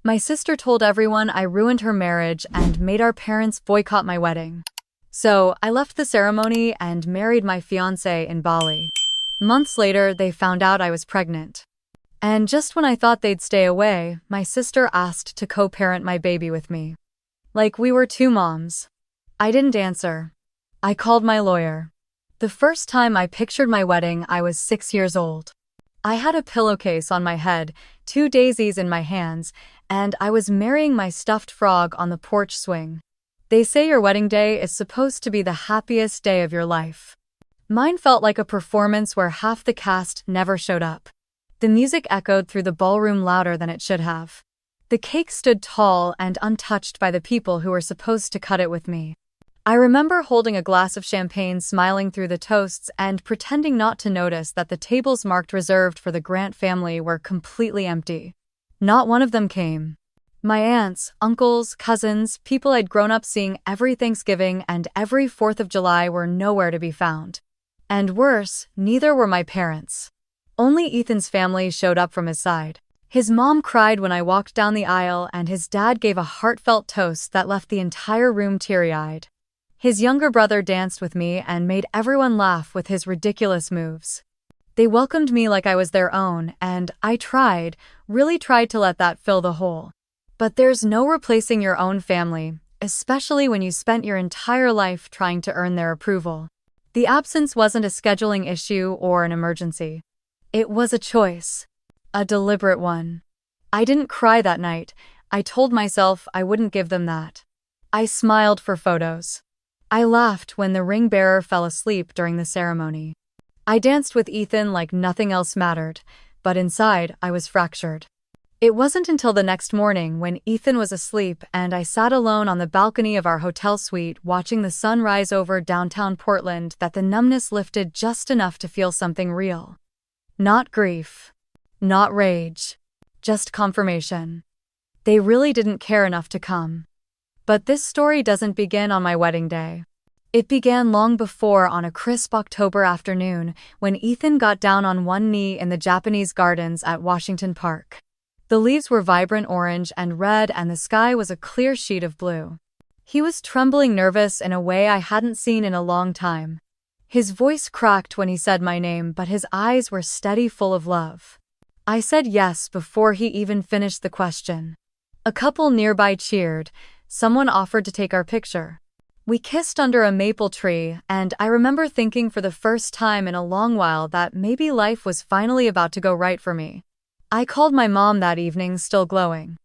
My sister told everyone I ruined her marriage and made our parents boycott my wedding. So, I left the ceremony and married my fiancé in Bali. Months later, they found out I was pregnant. And just when I thought they'd stay away, my sister asked to co-parent my baby with me. Like we were two moms. I didn't answer. I called my lawyer. The first time I pictured my wedding, I was 6 years old. I had a pillowcase on my head, 2 daisies in my hands, and I was marrying my stuffed frog on the porch swing. They say your wedding day is supposed to be the happiest day of your life. Mine felt like a performance where half the cast never showed up. The music echoed through the ballroom louder than it should have. The cake stood tall and untouched by the people who were supposed to cut it with me. I remember holding a glass of champagne, smiling through the toasts and pretending not to notice that the tables marked reserved for the Grant family were completely empty. Not one of them came. My aunts, uncles, cousins, people I'd grown up seeing every Thanksgiving and every 4th of July were nowhere to be found. And worse, neither were my parents. Only Ethan's family showed up from his side. His mom cried when I walked down the aisle, and his dad gave a heartfelt toast that left the entire room teary-eyed. His younger brother danced with me and made everyone laugh with his ridiculous moves. They welcomed me like I was their own, and I really tried to let that fill the hole. But there's no replacing your own family, especially when you spent your entire life trying to earn their approval. The absence wasn't a scheduling issue or an emergency. It was a choice. A deliberate one. I didn't cry that night. I told myself I wouldn't give them that. I smiled for photos. I laughed when the ring bearer fell asleep during the ceremony. I danced with Ethan like nothing else mattered, but inside I was fractured. It wasn't until the next morning when Ethan was asleep and I sat alone on the balcony of our hotel suite watching the sun rise over downtown Portland that the numbness lifted just enough to feel something real. Not grief. Not rage. Just confirmation. They really didn't care enough to come. But this story doesn't begin on my wedding day. It began long before, on a crisp October afternoon, when Ethan got down on one knee in the Japanese gardens at Washington Park. The leaves were vibrant orange and red and the sky was a clear sheet of blue. He was trembling, nervous in a way I hadn't seen in a long time. His voice cracked when he said my name, but his eyes were steady, full of love. I said yes before he even finished the question. A couple nearby cheered. Someone offered to take our picture. We kissed under a maple tree, and I remember thinking for the first time in a long while that maybe life was finally about to go right for me. I called my mom that evening, still glowing.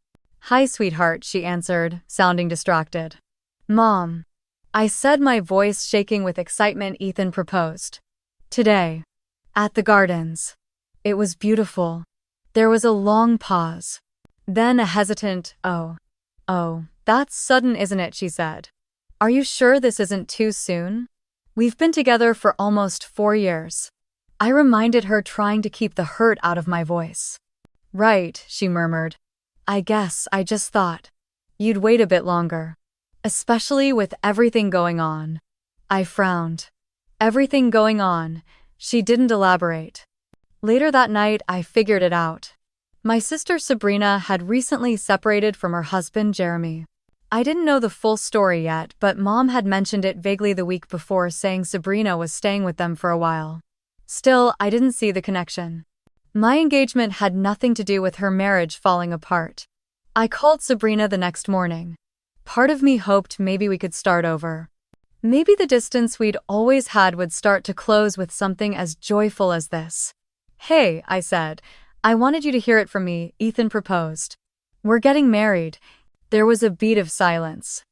"Hi, sweetheart," she answered, sounding distracted. "Mom," I said, my voice shaking with excitement. "Ethan proposed. Today. At the gardens. It was beautiful." There was a long pause. Then a hesitant, "Oh, that's sudden, isn't it?" she said. "Are you sure this isn't too soon? We've been together for almost 4 years." I reminded her, trying to keep the hurt out of my voice. "Right," she murmured. "I guess I just thought you'd wait a bit longer. Especially with everything going on." I frowned. Everything going on. She didn't elaborate. Later that night, I figured it out. My sister Sabrina had recently separated from her husband Jeremy. I didn't know the full story yet, but Mom had mentioned it vaguely the week before, saying Sabrina was staying with them for a while. Still, I didn't see the connection. My engagement had nothing to do with her marriage falling apart. I called Sabrina the next morning. Part of me hoped maybe we could start over. Maybe the distance we'd always had would start to close with something as joyful as this. "Hey," I said, "I wanted you to hear it from me. Ethan proposed. We're getting married." There was a beat of silence.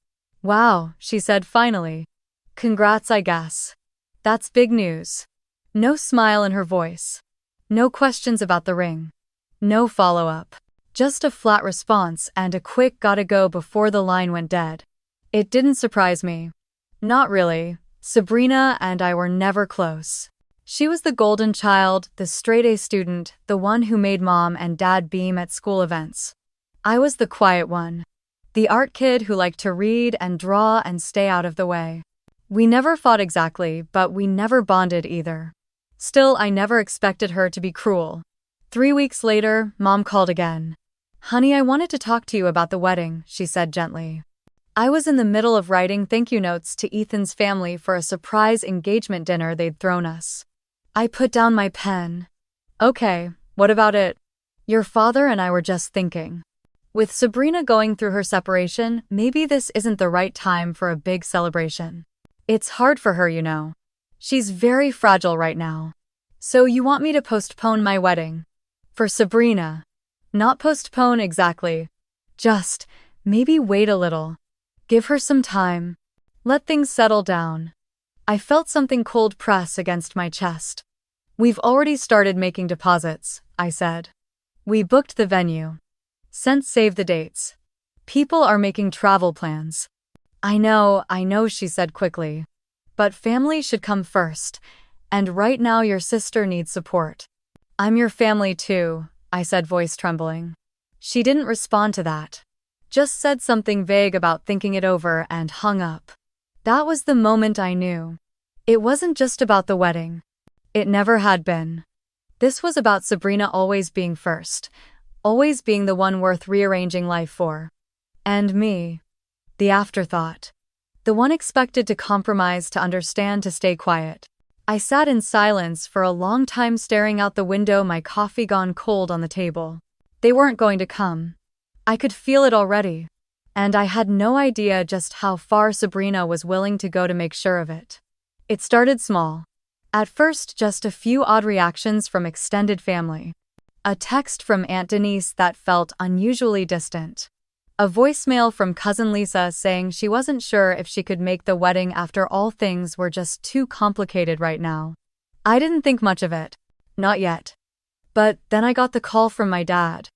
"Wow," she said finally. "Congrats, I guess. That's big news." No smile in her voice. No questions about the ring. No follow-up. Just a flat response and a quick "gotta go" before the line went dead. It didn't surprise me. Not really. Sabrina and I were never close. She was the golden child, the straight-A student, the one who made Mom and Dad beam at school events. I was the quiet one. The art kid who liked to read and draw and stay out of the way. We never fought exactly, but we never bonded either. Still, I never expected her to be cruel. 3 weeks later, Mom called again. Honey, I wanted to talk to you about the wedding, she said gently. I was in the middle of writing thank you notes to Ethan's family for a surprise engagement dinner they'd thrown us. I put down my pen. Okay, what about it? Your father and I were just thinking. With Sabrina going through her separation, maybe this isn't the right time for a big celebration. It's hard for her, you know. She's very fragile right now. So you want me to postpone my wedding? For Sabrina. Not postpone exactly. Just, maybe wait a little. Give her some time. Let things settle down. I felt something cold press against my chest. We've already started making deposits, I said. We booked the venue. Sent save the dates. People are making travel plans. I know, she said quickly. But family should come first, and right now your sister needs support. I'm your family too, I said, voice trembling. She didn't respond to that. Just said something vague about thinking it over and hung up. That was the moment I knew. It wasn't just about the wedding. It never had been. This was about Sabrina always being first, always being the one worth rearranging life for. And me. The afterthought. The one expected to compromise, to understand, to stay quiet. I sat in silence for a long time, staring out the window, my coffee gone cold on the table. They weren't going to come. I could feel it already. And I had no idea just how far Sabrina was willing to go to make sure of it. It started small. At first, just a few odd reactions from extended family. A text from Aunt Denise that felt unusually distant. A voicemail from cousin Lisa saying she wasn't sure if she could make the wedding after all things were just too complicated right now. I didn't think much of it. Not yet. But then I got the call from my dad.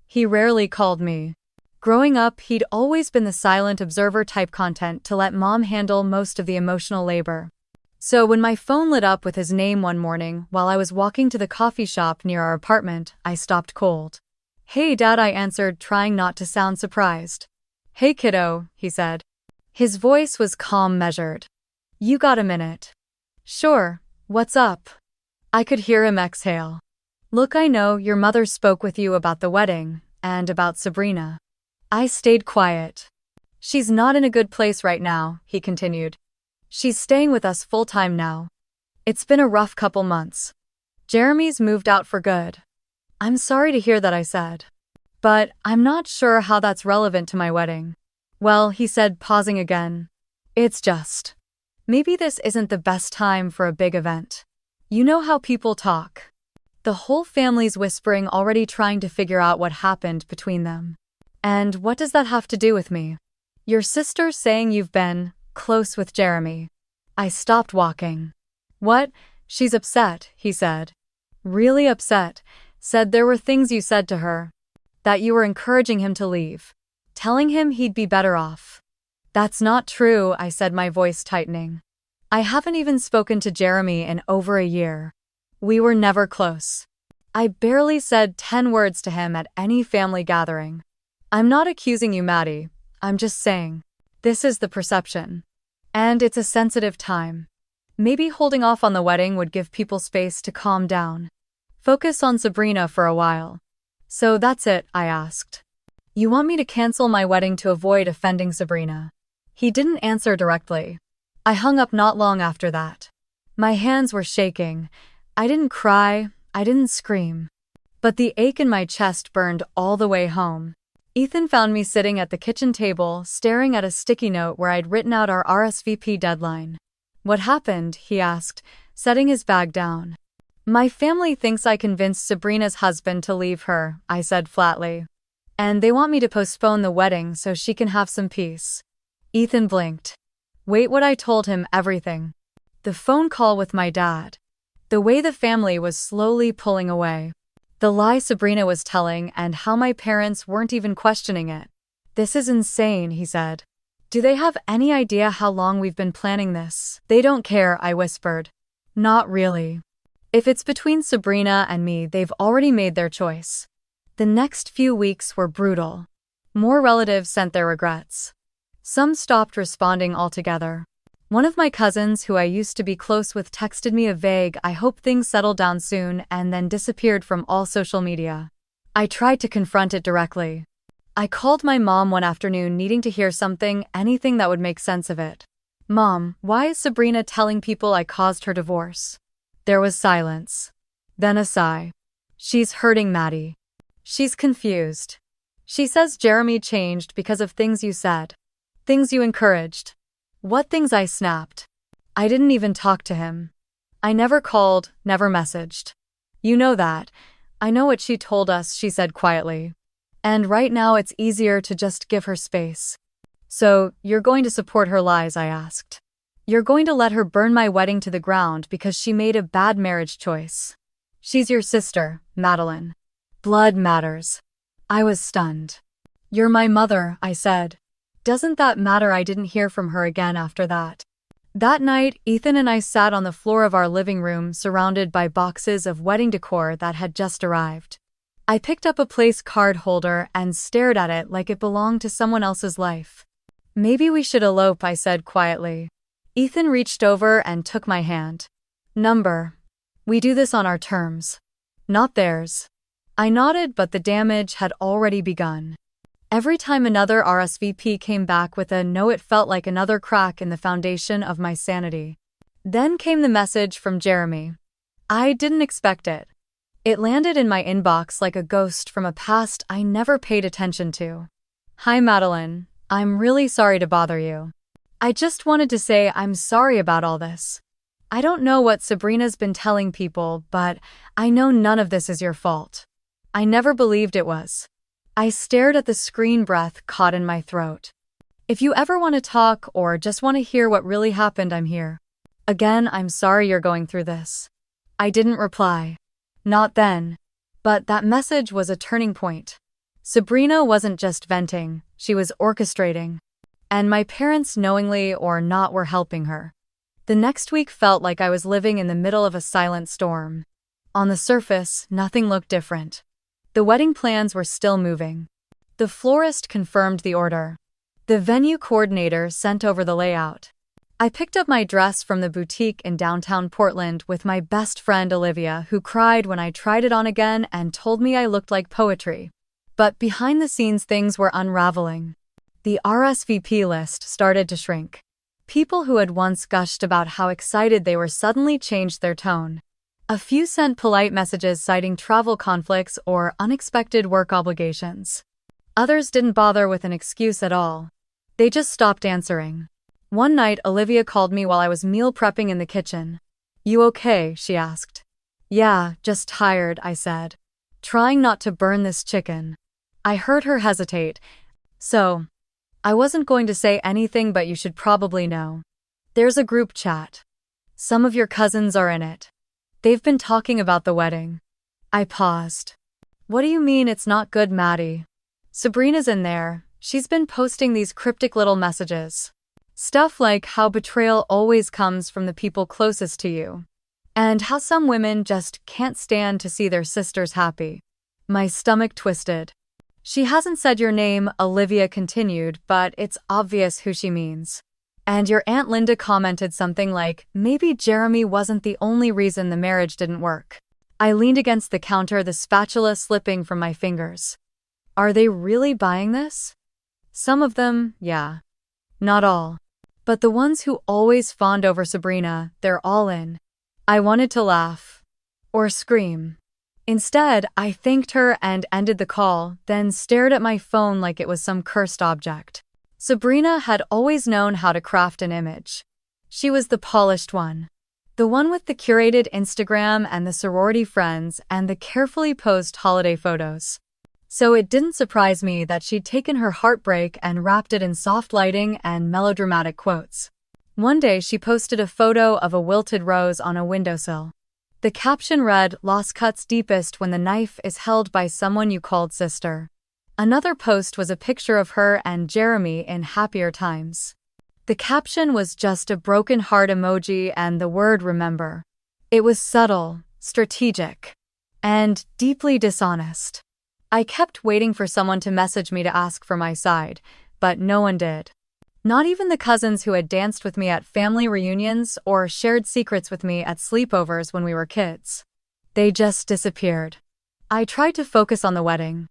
He rarely called me. Growing up, he'd always been the silent observer type, content to let mom handle most of the emotional labor. So when my phone lit up with his name one morning while I was walking to the coffee shop near our apartment, I stopped cold. Hey Dad, I answered, trying not to sound surprised. Hey kiddo, he said. His voice was calm, measured. You got a minute? Sure, what's up? I could hear him exhale. Look, I know your mother spoke with you about the wedding, and about Sabrina. I stayed quiet. She's not in a good place right now, he continued. She's staying with us full-time now. It's been a rough couple months. Jeremy's moved out for good. I'm sorry to hear that, I said. But I'm not sure how that's relevant to my wedding. Well, he said, pausing again. It's just. Maybe this isn't the best time for a big event. You know how people talk. The whole family's whispering, already trying to figure out what happened between them. And what does that have to do with me? Your sister's saying you've been close with Jeremy. I stopped walking. What? She's upset, he said. Really upset. Said there were things you said to her. That you were encouraging him to leave. Telling him he'd be better off. That's not true, I said, my voice tightening. I haven't even spoken to Jeremy in over a year. We were never close. I barely said 10 words to him at any family gathering. I'm not accusing you, Maddie. I'm just saying. This is the perception. And it's a sensitive time. Maybe holding off on the wedding would give people space to calm down. Focus on Sabrina for a while. So that's it, I asked. You want me to cancel my wedding to avoid offending Sabrina? He didn't answer directly. I hung up not long after that. My hands were shaking. I didn't cry, I didn't scream. But the ache in my chest burned all the way home. Ethan found me sitting at the kitchen table, staring at a sticky note where I'd written out our RSVP deadline. What happened? He asked, setting his bag down. My family thinks I convinced Sabrina's husband to leave her, I said flatly. And they want me to postpone the wedding so she can have some peace. Ethan blinked. Wait, what? I told him everything. The phone call with my dad. The way the family was slowly pulling away. The lie Sabrina was telling, and how my parents weren't even questioning it. This is insane, he said. Do they have any idea how long we've been planning this? They don't care, I whispered. Not really. If it's between Sabrina and me, they've already made their choice. The next few weeks were brutal. More relatives sent their regrets. Some stopped responding altogether. One of my cousins, who I used to be close with, texted me a vague "I hope things settle down soon," and then disappeared from all social media. I tried to confront it directly. I called my mom one afternoon needing to hear something, anything that would make sense of it. "Mom, why is Sabrina telling people I caused her divorce?" There was silence. Then a sigh. "She's hurting Maddie. She's confused. She says Jeremy changed because of things you said. Things you encouraged." What things? I snapped. I didn't even talk to him. I never called, never messaged. "You know that. I know what she told us," she said quietly. "And right now it's easier to just give her space." "So, you're going to support her lies?" I asked. "You're going to let her burn my wedding to the ground because she made a bad marriage choice?" "She's your sister, Madeline. Blood matters." I was stunned. "You're my mother," I said. "Doesn't that matter?" I didn't hear from her again after that. That night, Ethan and I sat on the floor of our living room surrounded by boxes of wedding decor that had just arrived. I picked up a place card holder and stared at it like it belonged to someone else's life. "Maybe we should elope," I said quietly. Ethan reached over and took my hand. "Number. We do this on our terms. Not theirs." I nodded, but the damage had already begun. Every time another RSVP came back with a no, it felt like another crack in the foundation of my sanity. Then came the message from Jeremy. I didn't expect it. It landed in my inbox like a ghost from a past I never paid attention to. "Hi Madeline, I'm really sorry to bother you. I just wanted to say I'm sorry about all this. I don't know what Sabrina's been telling people, but I know none of this is your fault. I never believed it was." I stared at the screen, breath caught in my throat. "If you ever want to talk or just want to hear what really happened, I'm here. Again, I'm sorry you're going through this." I didn't reply. Not then. But that message was a turning point. Sabrina wasn't just venting, she was orchestrating. And my parents, knowingly or not, were helping her. The next week felt like I was living in the middle of a silent storm. On the surface, nothing looked different. The wedding plans were still moving. The florist confirmed the order. The venue coordinator sent over the layout. I picked up my dress from the boutique in downtown Portland with my best friend Olivia, who cried when I tried it on again and told me I looked like poetry. But behind the scenes, things were unraveling. The RSVP list started to shrink. People who had once gushed about how excited they were suddenly changed their tone. A few sent polite messages citing travel conflicts or unexpected work obligations. Others didn't bother with an excuse at all. They just stopped answering. One night, Olivia called me while I was meal prepping in the kitchen. "You okay?" she asked. "Yeah, just tired," I said. "Trying not to burn this chicken." I heard her hesitate. "So, I wasn't going to say anything, but you should probably know. There's a group chat. Some of your cousins are in it. They've been talking about the wedding." I paused. "What do you mean it's not good, Maddie?" "Sabrina's in there. She's been posting these cryptic little messages. Stuff like how betrayal always comes from the people closest to you. And how some women just can't stand to see their sisters happy." My stomach twisted. "She hasn't said your name," Olivia continued, "but it's obvious who she means. And your Aunt Linda commented something like, maybe Jeremy wasn't the only reason the marriage didn't work." I leaned against the counter, the spatula slipping from my fingers. Are they really buying this? Some of them, yeah. Not all. But the ones who always fawned over Sabrina, they're all in. I wanted to laugh. Or scream. Instead, I thanked her and ended the call, then stared at my phone like it was some cursed object. Sabrina had always known how to craft an image. She was the polished one. The one with the curated Instagram and the sorority friends and the carefully posed holiday photos. So it didn't surprise me that she'd taken her heartbreak and wrapped it in soft lighting and melodramatic quotes. One day she posted a photo of a wilted rose on a windowsill. The caption read, "Loss cuts deepest when the knife is held by someone you called sister." Another post was a picture of her and Jeremy in happier times. The caption was just a broken heart emoji and the word remember. It was subtle, strategic, and deeply dishonest. I kept waiting for someone to message me to ask for my side, but no one did. Not even the cousins who had danced with me at family reunions or shared secrets with me at sleepovers when we were kids. They just disappeared. I tried to focus on the wedding.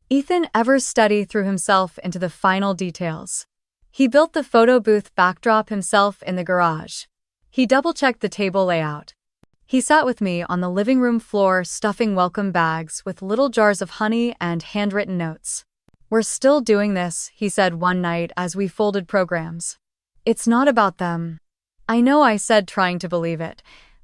Ethan ever steady threw himself into the final details. He built the photo booth backdrop himself in the garage. He double-checked the table layout. He sat with me on the living room floor stuffing welcome bags with little jars of honey and handwritten notes. "We're still doing this," he said one night as we folded programs. "It's not about them." I know, I said, trying to believe it,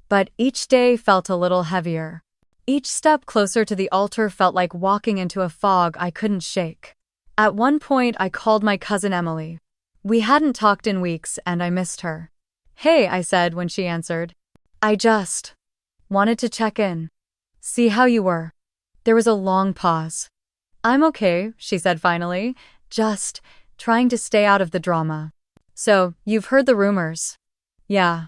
but each day felt a little heavier. Each step closer to the altar felt like walking into a fog I couldn't shake. At one point, I called my cousin Emily. We hadn't talked in weeks and I missed her. "Hey," I said when she answered. "I just wanted to check in. See how you were." There was a long pause. "I'm okay," she said finally, just trying to stay out of the drama. "So, you've heard the rumors?" "Yeah.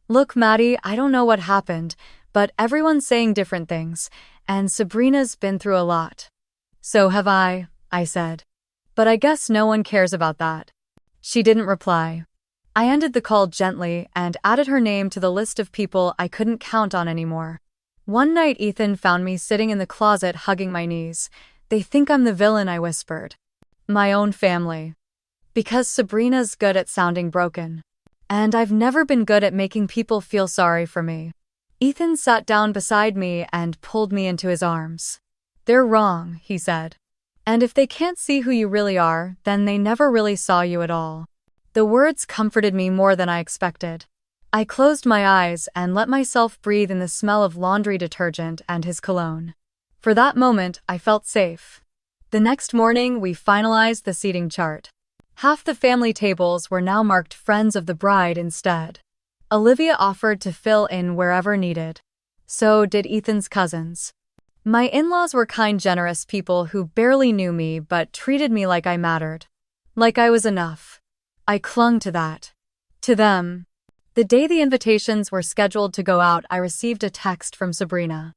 Look, Maddie, I don't know what happened, but everyone's saying different things, and Sabrina's been through a lot." "So have I," I said. "But I guess no one cares about that." She didn't reply. I ended the call gently and added her name to the list of people I couldn't count on anymore. One night Ethan found me sitting in the closet hugging my knees. "They think I'm the villain," I whispered. "My own family. Because Sabrina's good at sounding broken. And I've never been good at making people feel sorry for me." Ethan sat down beside me and pulled me into his arms. "They're wrong," he said. "And if they can't see who you really are, then they never really saw you at all." The words comforted me more than I expected. I closed my eyes and let myself breathe in the smell of laundry detergent and his cologne. For that moment, I felt safe. The next morning, we finalized the seating chart. Half the family tables were now marked friends of the bride instead. Olivia offered to fill in wherever needed. So did Ethan's cousins. My in-laws were kind, generous people who barely knew me but treated me like I mattered. Like I was enough. I clung to that. To them. The day the invitations were scheduled to go out, I received a text from Sabrina.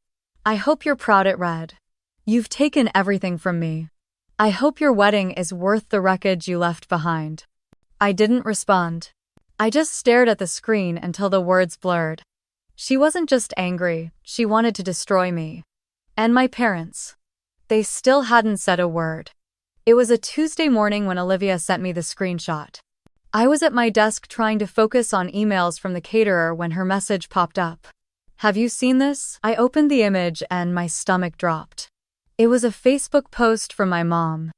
"I hope you're proud," it read. "You've taken everything from me. I hope your wedding is worth the wreckage you left behind." I didn't respond. I just stared at the screen until the words blurred. She wasn't just angry, she wanted to destroy me. And my parents. They still hadn't said a word. It was a Tuesday morning when Olivia sent me the screenshot. I was at my desk trying to focus on emails from the caterer when her message popped up. "Have you seen this?" I opened the image and my stomach dropped. It was a Facebook post from my mom.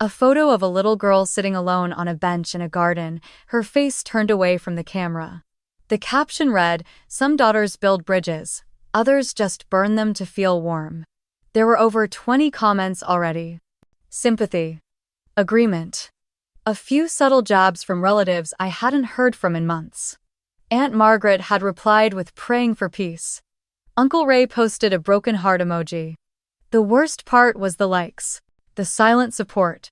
A photo of a little girl sitting alone on a bench in a garden, her face turned away from the camera. The caption read, "Some daughters build bridges, others just burn them to feel warm." There were over 20 comments already. Sympathy. Agreement. A few subtle jabs from relatives I hadn't heard from in months. Aunt Margaret had replied with praying for peace. Uncle Ray posted a broken heart emoji. The worst part was the likes. The silent support.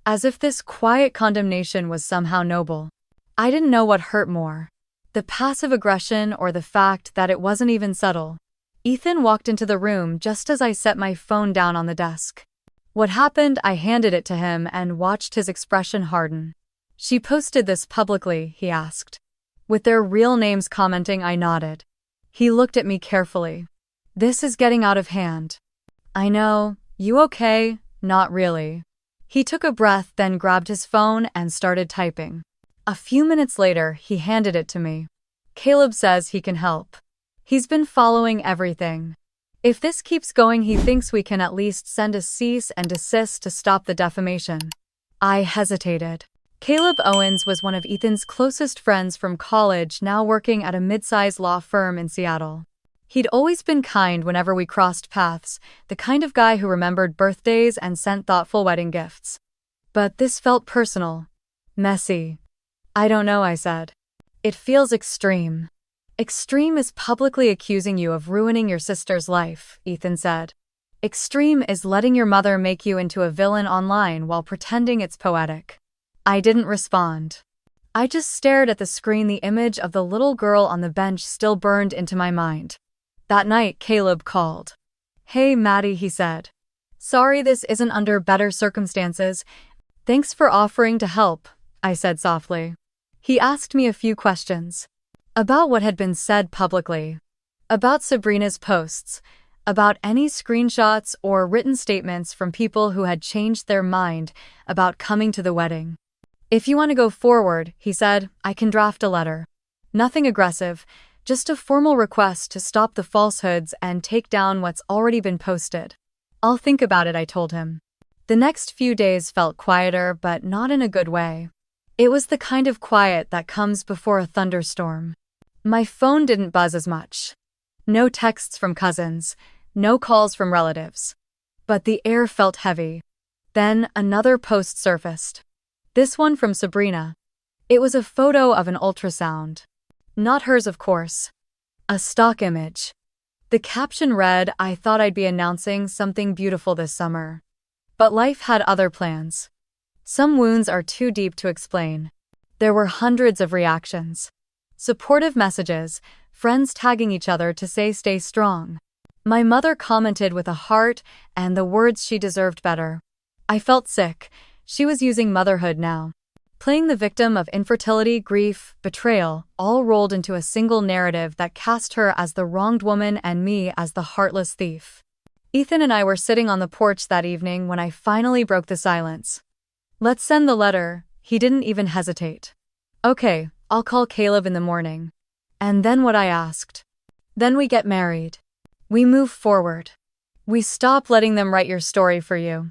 As if this quiet condemnation was somehow noble. I didn't know what hurt more. The passive aggression or the fact that it wasn't even subtle. Ethan walked into the room just as I set my phone down on the desk. "What happened?" I handed it to him and watched his expression harden. "She posted this publicly?" he asked. With their real names commenting, I nodded. He looked at me carefully. "This is getting out of hand." "I know. You okay?" "Not really." He took a breath, then grabbed his phone and started typing. A few minutes later, he handed it to me. "Caleb says he can help. He's been following everything. If this keeps going, he thinks we can at least send a cease and desist to stop the defamation." I hesitated. Caleb Owens was one of Ethan's closest friends from college, now working at a mid-sized law firm in Seattle. He'd always been kind whenever we crossed paths, the kind of guy who remembered birthdays and sent thoughtful wedding gifts. But this felt personal. Messy. "I don't know," I said. "It feels extreme." "Extreme is publicly accusing you of ruining your sister's life," Ethan said. "Extreme is letting your mother make you into a villain online while pretending it's poetic." I didn't respond. I just stared at the screen. The image of the little girl on the bench still burned into my mind. That night, Caleb called. "Hey, Maddie," he said. "Sorry this isn't under better circumstances. Thanks for offering to help," I said softly. He asked me a few questions. About what had been said publicly. About Sabrina's posts. about any screenshots or written statements from people who had changed their mind about coming to the wedding. If you want to go forward, he said, I can draft a letter. Nothing aggressive, just a formal request to stop the falsehoods and take down what's already been posted. I'll think about it, I told him. The next few days felt quieter, but not in a good way. It was the kind of quiet that comes before a thunderstorm. My phone didn't buzz as much. No texts from cousins, no calls from relatives. But the air felt heavy. Then another post surfaced. This one from Sabrina. It was a photo of an ultrasound. Not hers, of course. A stock image. The caption read, I thought I'd be announcing something beautiful this summer. But life had other plans. Some wounds are too deep to explain. There were hundreds of reactions. Supportive messages, friends tagging each other to say stay strong. My mother commented with a heart and the words she deserved better. I felt sick. She was using motherhood now. Playing the victim of infertility, grief, betrayal, all rolled into a single narrative that cast her as the wronged woman and me as the heartless thief. Ethan and I were sitting on the porch that evening when I finally broke the silence. Let's send the letter. He didn't even hesitate. Okay, I'll call Caleb in the morning. And then what I asked. Then we get married. We move forward. We stop letting them write your story for you.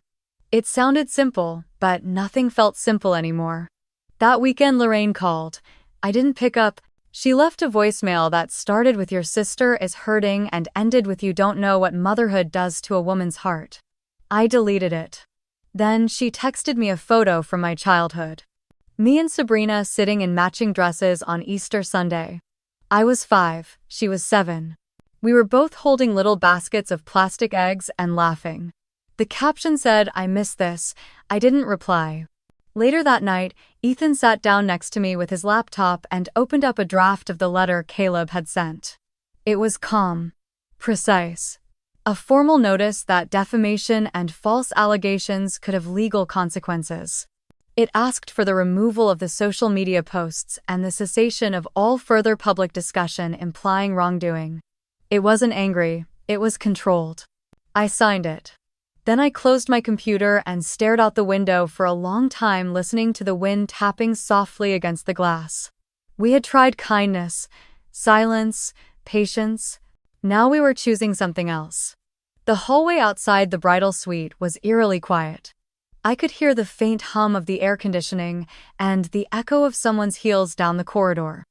It sounded simple, but nothing felt simple anymore. That weekend Lorraine called. I didn't pick up. She left a voicemail that started with your sister is hurting and ended with you don't know what motherhood does to a woman's heart. I deleted it. Then she texted me a photo from my childhood. Me and Sabrina sitting in matching dresses on Easter Sunday. I was 5, she was 7. We were both holding little baskets of plastic eggs and laughing. The caption said, I miss this. I didn't reply. Later that night, Ethan sat down next to me with his laptop and opened up a draft of the letter Caleb had sent. It was calm, precise. A formal notice that defamation and false allegations could have legal consequences. It asked for the removal of the social media posts and the cessation of all further public discussion implying wrongdoing. It wasn't angry, it was controlled. I signed it. Then I closed my computer and stared out the window for a long time, listening to the wind tapping softly against the glass. We had tried kindness, silence, patience. Now we were choosing something else. The hallway outside the bridal suite was eerily quiet. I could hear the faint hum of the air conditioning and the echo of someone's heels down the corridor.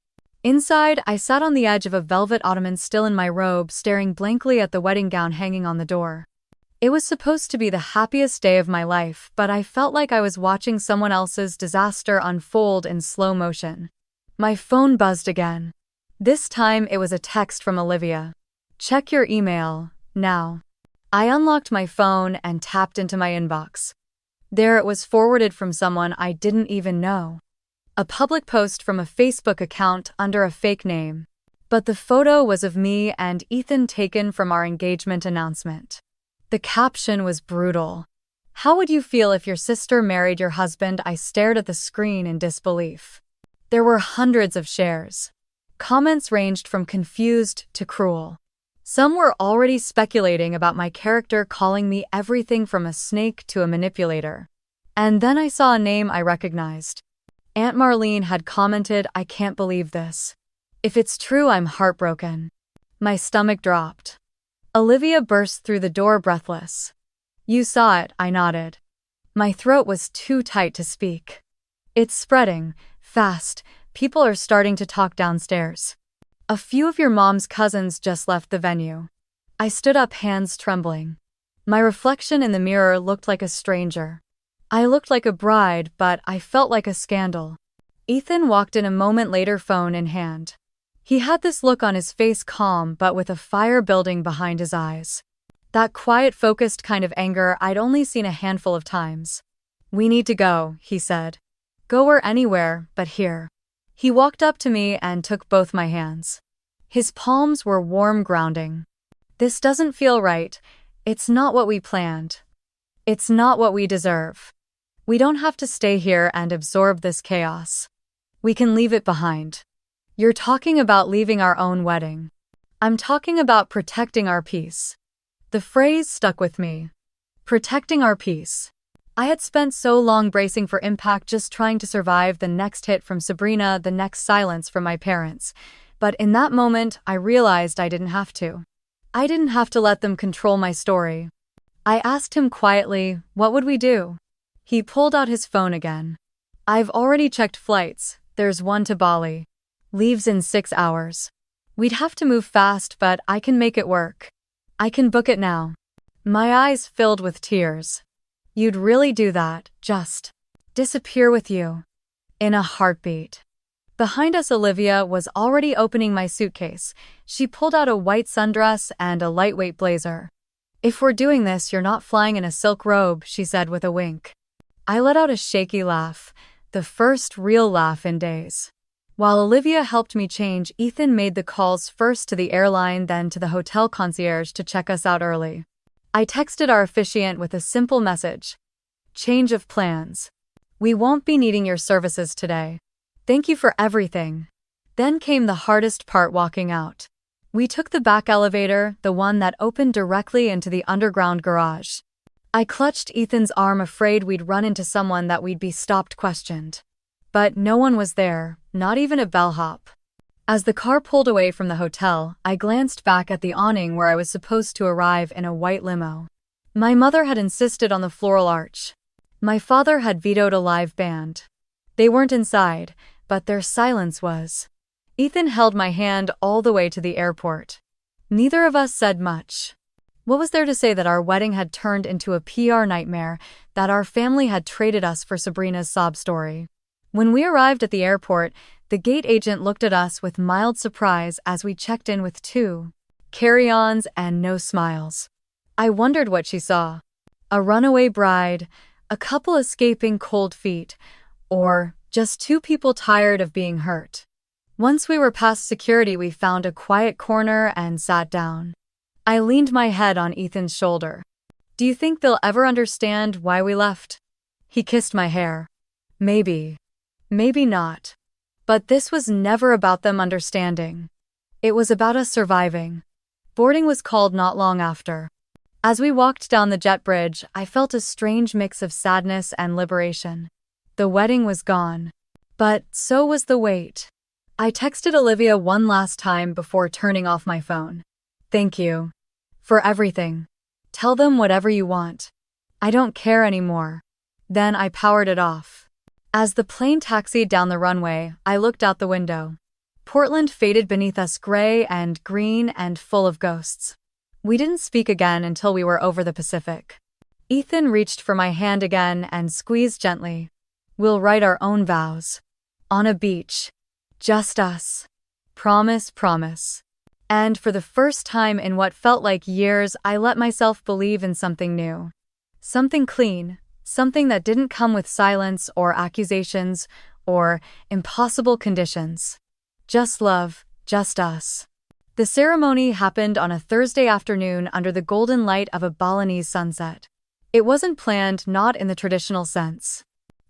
Inside, I sat on the edge of a velvet ottoman still in my robe, staring blankly at the wedding gown hanging on the door. It was supposed to be the happiest day of my life, but I felt like I was watching someone else's disaster unfold in slow motion. My phone buzzed again. This time it was a text from Olivia. Check your email, now. I unlocked my phone and tapped into my inbox. There it was, forwarded from someone I didn't even know. A public post from a Facebook account under a fake name. But the photo was of me and Ethan, taken from our engagement announcement. The caption was brutal. How would you feel if your sister married your husband? I stared at the screen in disbelief. There were hundreds of shares. Comments ranged from confused to cruel. Some were already speculating about my character, calling me everything from a snake to a manipulator. And then I saw a name I recognized. Aunt Marlene had commented, I can't believe this. If it's true, I'm heartbroken. My stomach dropped. Olivia burst through the door, breathless. You saw it, I nodded. My throat was too tight to speak. It's spreading, fast. People are starting to talk downstairs. A few of your mom's cousins just left the venue. I stood up, hands trembling. My reflection in the mirror looked like a stranger. I looked like a bride, but I felt like a scandal. Ethan walked in a moment later, phone in hand. He had this look on his face, calm but with a fire building behind his eyes. That quiet, focused kind of anger I'd only seen a handful of times. We need to go, he said. Go or anywhere, but here. He walked up to me and took both my hands. His palms were warm, grounding. This doesn't feel right. It's not what we planned. It's not what we deserve. We don't have to stay here and absorb this chaos. We can leave it behind. You're talking about leaving our own wedding. I'm talking about protecting our peace. The phrase stuck with me. Protecting our peace. I had spent so long bracing for impact, just trying to survive the next hit from Sabrina, the next silence from my parents. But in that moment, I realized I didn't have to. I didn't have to let them control my story. I asked him quietly, what would we do? He pulled out his phone again. I've already checked flights. There's one to Bali. Leaves in 6 hours. We'd have to move fast, but I can make it work. I can book it now. My eyes filled with tears. You'd really do that, just disappear with you? In a heartbeat. Behind us, Olivia was already opening my suitcase. She pulled out a white sundress and a lightweight blazer. If we're doing this, you're not flying in a silk robe, she said with a wink. I let out a shaky laugh, the first real laugh in days. While Olivia helped me change, Ethan made the calls, first to the airline, then to the hotel concierge to check us out early. I texted our officiant with a simple message. Change of plans. We won't be needing your services today. Thank you for everything. Then came the hardest part, walking out. We took the back elevator, the one that opened directly into the underground garage. I clutched Ethan's arm, afraid we'd run into someone, that we'd be stopped, questioned. But no one was there, not even a bellhop. As the car pulled away from the hotel, I glanced back at the awning where I was supposed to arrive in a white limo. My mother had insisted on the floral arch. My father had vetoed a live band. They weren't inside, but their silence was. Ethan held my hand all the way to the airport. Neither of us said much. What was there to say that our wedding had turned into a PR nightmare, that our family had traded us for Sabrina's sob story? When we arrived at the airport, the gate agent looked at us with mild surprise as we checked in with 2 carry-ons and no smiles. I wondered what she saw. A runaway bride, a couple escaping cold feet, or just 2 people tired of being hurt. Once we were past security, we found a quiet corner and sat down. I leaned my head on Ethan's shoulder. Do you think they'll ever understand why we left? He kissed my hair. Maybe. Maybe not. But this was never about them understanding. It was about us surviving. Boarding was called not long after. As we walked down the jet bridge, I felt a strange mix of sadness and liberation. The wedding was gone. But so was the wait. I texted Olivia one last time before turning off my phone. Thank you. For everything. Tell them whatever you want. I don't care anymore. Then I powered it off. As the plane taxied down the runway, I looked out the window. Portland faded beneath us, gray and green and full of ghosts. We didn't speak again until we were over the Pacific. Ethan reached for my hand again and squeezed gently. We'll write our own vows. On a beach. Just us. Promise, promise. And for the first time in what felt like years, I let myself believe in something new. Something clean. Something that didn't come with silence or accusations or impossible conditions. Just love, just us. The ceremony happened on a Thursday afternoon under the golden light of a Balinese sunset. It wasn't planned, not in the traditional sense.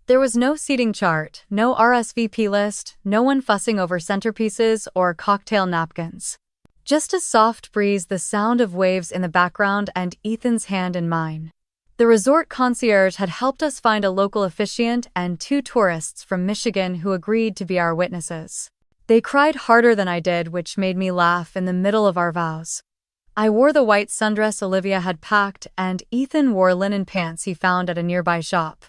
There was no seating chart, no RSVP list, no one fussing over centerpieces or cocktail napkins. Just a soft breeze, the sound of waves in the background, and Ethan's hand in mine. The resort concierge had helped us find a local officiant and 2 tourists from Michigan who agreed to be our witnesses. They cried harder than I did, which made me laugh in the middle of our vows. I wore the white sundress Olivia had packed, and Ethan wore linen pants he found at a nearby shop.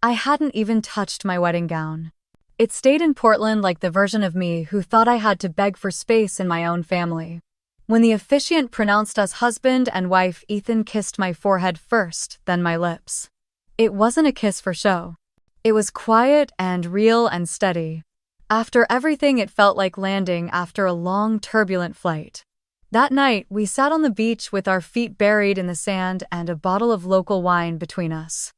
I hadn't even touched my wedding gown. It stayed in Portland like the version of me who thought I had to beg for space in my own family. When the officiant pronounced us husband and wife, Ethan kissed my forehead first, then my lips. It wasn't a kiss for show. It was quiet and real and steady. After everything, it felt like landing after a long, turbulent flight. That night, we sat on the beach with our feet buried in the sand and a bottle of local wine between us.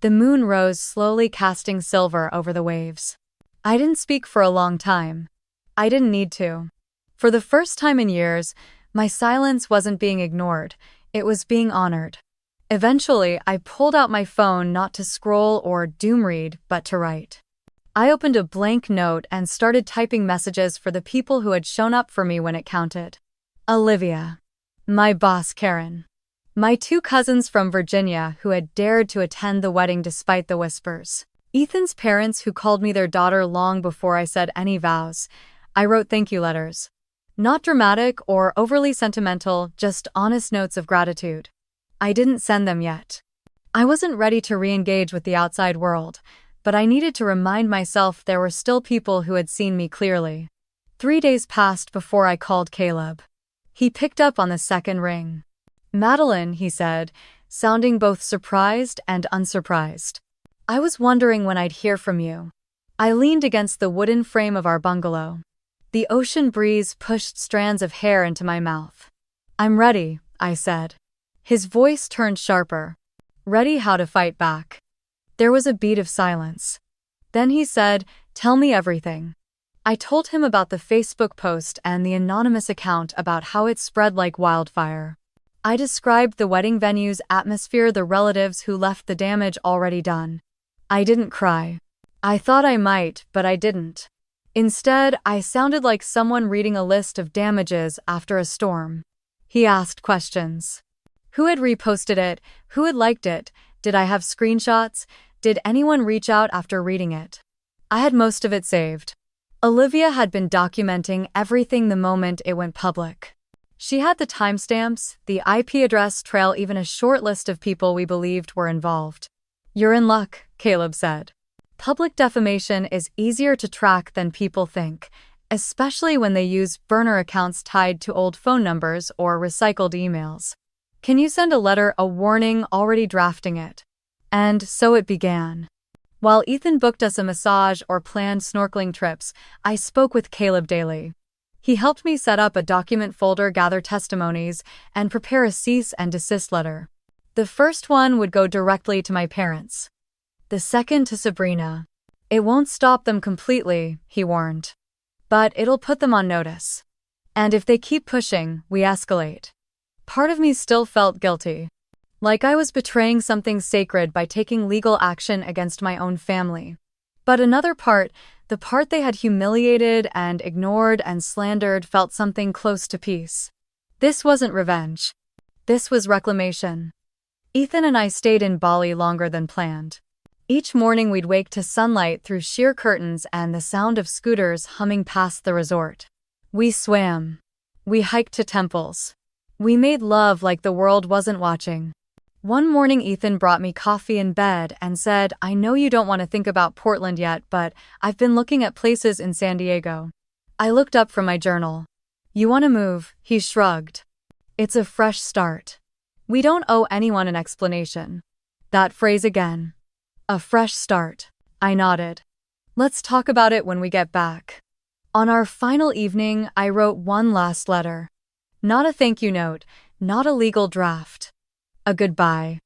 The moon rose slowly, casting silver over the waves. I didn't speak for a long time. I didn't need to. For the first time in years, my silence wasn't being ignored, it was being honored. Eventually, I pulled out my phone, not to scroll or doom read, but to write. I opened a blank note and started typing messages for the people who had shown up for me when it counted. Olivia. My boss Karen. My two cousins from Virginia who had dared to attend the wedding despite the whispers. Ethan's parents who called me their daughter long before I said any vows. I wrote thank you letters. Not dramatic or overly sentimental, just honest notes of gratitude. I didn't send them yet. I wasn't ready to re-engage with the outside world, but I needed to remind myself there were still people who had seen me clearly. 3 days passed before I called Caleb. He picked up on the second ring. "Madeline," he said, sounding both surprised and unsurprised. "I was wondering when I'd hear from you." I leaned against the wooden frame of our bungalow. The ocean breeze pushed strands of hair into my mouth. "I'm ready," I said. His voice turned sharper. "Ready how to fight back." There was a beat of silence. Then he said, "Tell me everything." I told him about the Facebook post and the anonymous account, about how it spread like wildfire. I described the wedding venue's atmosphere, the relatives who left, the damage already done. I didn't cry. I thought I might, but I didn't. Instead, I sounded like someone reading a list of damages after a storm. He asked questions. Who had reposted it? Who had liked it? Did I have screenshots? Did anyone reach out after reading it? I had most of it saved. Olivia had been documenting everything the moment it went public. She had the timestamps, the IP address trail, even a short list of people we believed were involved. "You're in luck," Caleb said. Public defamation is easier to track than people think, especially when they use burner accounts tied to old phone numbers or recycled emails. "Can you send a letter, a warning, already drafting it?" And so it began. While Ethan booked us a massage or planned snorkeling trips, I spoke with Caleb daily. He helped me set up a document folder, gather testimonies, and prepare a cease and desist letter. The first one would go directly to my parents. The second to Sabrina. "It won't stop them completely," he warned. "But it'll put them on notice. And if they keep pushing, we escalate." Part of me still felt guilty. Like I was betraying something sacred by taking legal action against my own family. But another part, the part they had humiliated and ignored and slandered, felt something close to peace. This wasn't revenge. This was reclamation. Ethan and I stayed in Bali longer than planned. Each morning we'd wake to sunlight through sheer curtains and the sound of scooters humming past the resort. We swam. We hiked to temples. We made love like the world wasn't watching. One morning Ethan brought me coffee in bed and said, "I know you don't want to think about Portland yet, but I've been looking at places in San Diego." I looked up from my journal. "You want to move?" He shrugged. "It's a fresh start. We don't owe anyone an explanation." That phrase again. A fresh start. I nodded. "Let's talk about it when we get back." On our final evening, I wrote one last letter. Not a thank you note, not a legal draft. A goodbye.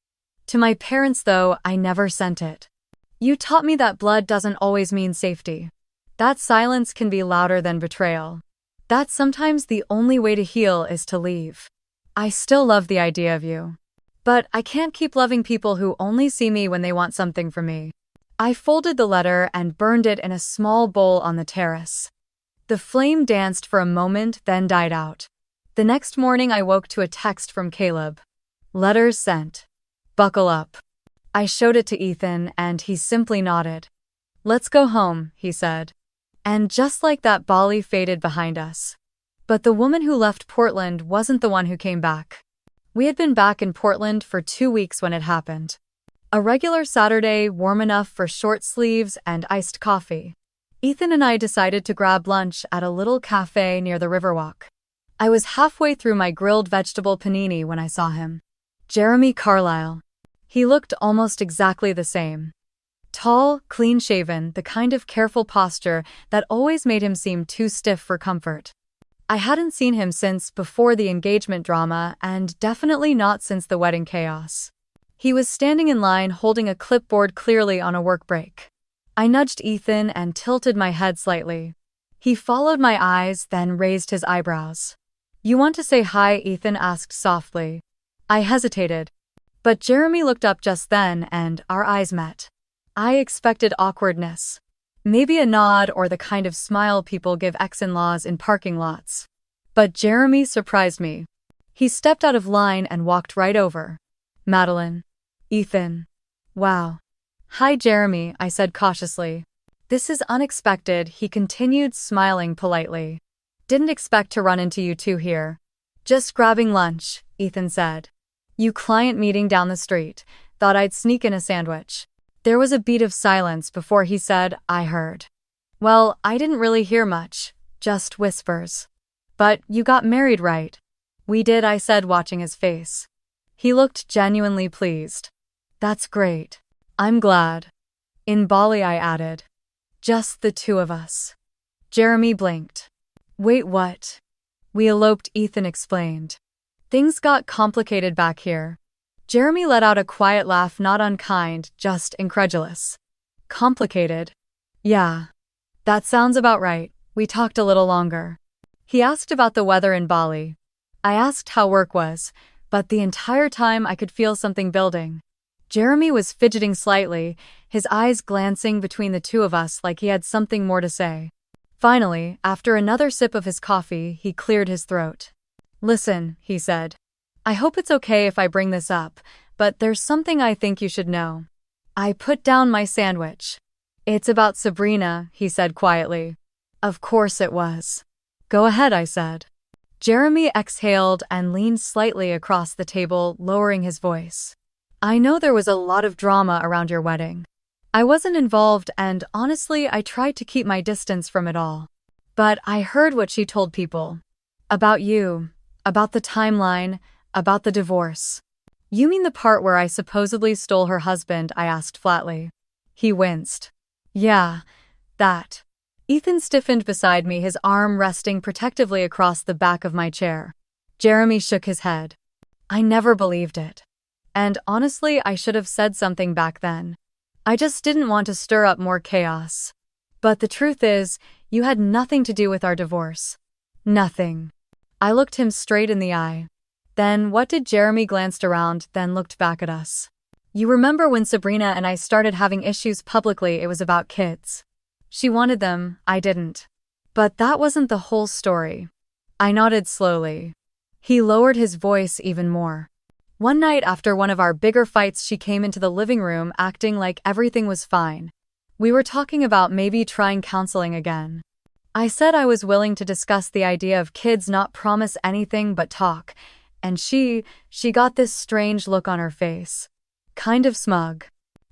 To my parents, though, I never sent it. "You taught me that blood doesn't always mean safety. That silence can be louder than betrayal. That sometimes the only way to heal is to leave. I still love the idea of you. But I can't keep loving people who only see me when they want something from me." I folded the letter and burned it in a small bowl on the terrace. The flame danced for a moment, then died out. The next morning I woke to a text from Caleb. "Letters sent. Buckle up." I showed it to Ethan and he simply nodded. "Let's go home," he said. And just like that, Bali faded behind us. But the woman who left Portland wasn't the one who came back. We had been back in Portland for 2 weeks when it happened. A regular Saturday, warm enough for short sleeves and iced coffee. Ethan and I decided to grab lunch at a little cafe near the Riverwalk. I was halfway through my grilled vegetable panini when I saw him. Jeremy Carlisle. He looked almost exactly the same. Tall, clean-shaven, the kind of careful posture that always made him seem too stiff for comfort. I hadn't seen him since before the engagement drama, and definitely not since the wedding chaos. He was standing in line holding a clipboard, clearly on a work break. I nudged Ethan and tilted my head slightly. He followed my eyes, then raised his eyebrows. "You want to say hi?" Ethan asked softly. I hesitated. But Jeremy looked up just then and our eyes met. I expected awkwardness. Maybe a nod or the kind of smile people give ex-in-laws in parking lots. But Jeremy surprised me. He stepped out of line and walked right over. Madeline. Ethan. Wow. Hi, Jeremy, I said cautiously. This is unexpected, he continued, smiling politely. Didn't expect to run into you two here. Just grabbing lunch, Ethan said. You client meeting down the street. Thought I'd sneak in a sandwich. There was a beat of silence before he said, I heard. Well, I didn't really hear much, just whispers. But you got married, right? We did, I said, watching his face. He looked genuinely pleased. That's great. I'm glad. In Bali, I added. Just the two of us. Jeremy blinked. Wait, what? We eloped, Ethan explained. Things got complicated back here. Jeremy let out a quiet laugh, not unkind, just incredulous. Complicated? Yeah. That sounds about right. We talked a little longer. He asked about the weather in Bali. I asked how work was, but the entire time I could feel something building. Jeremy was fidgeting slightly, his eyes glancing between the two of us like he had something more to say. Finally, after another sip of his coffee, he cleared his throat. Listen, he said. I hope it's okay if I bring this up, but there's something I think you should know. I put down my sandwich. It's about Sabrina, he said quietly. Of course it was. Go ahead, I said. Jeremy exhaled and leaned slightly across the table, lowering his voice. I know there was a lot of drama around your wedding. I wasn't involved and, honestly, I tried to keep my distance from it all. But I heard what she told people. About you, about the timeline, about the divorce. You mean the part where I supposedly stole her husband? I asked flatly. He winced. Yeah, that. Ethan stiffened beside me, his arm resting protectively across the back of my chair. Jeremy shook his head. I never believed it. And honestly, I should have said something back then. I just didn't want to stir up more chaos. But the truth is, you had nothing to do with our divorce. Nothing. I looked him straight in the eye. Then what did Jeremy glanced around, then looked back at us. You remember when Sabrina and I started having issues publicly, it was about kids. She wanted them, I didn't. But that wasn't the whole story. I nodded slowly. He lowered his voice even more. One night after one of our bigger fights, she came into the living room acting like everything was fine. We were talking about maybe trying counseling again. I said I was willing to discuss the idea of kids, not promise anything but talk, and she got this strange look on her face. Kind of smug.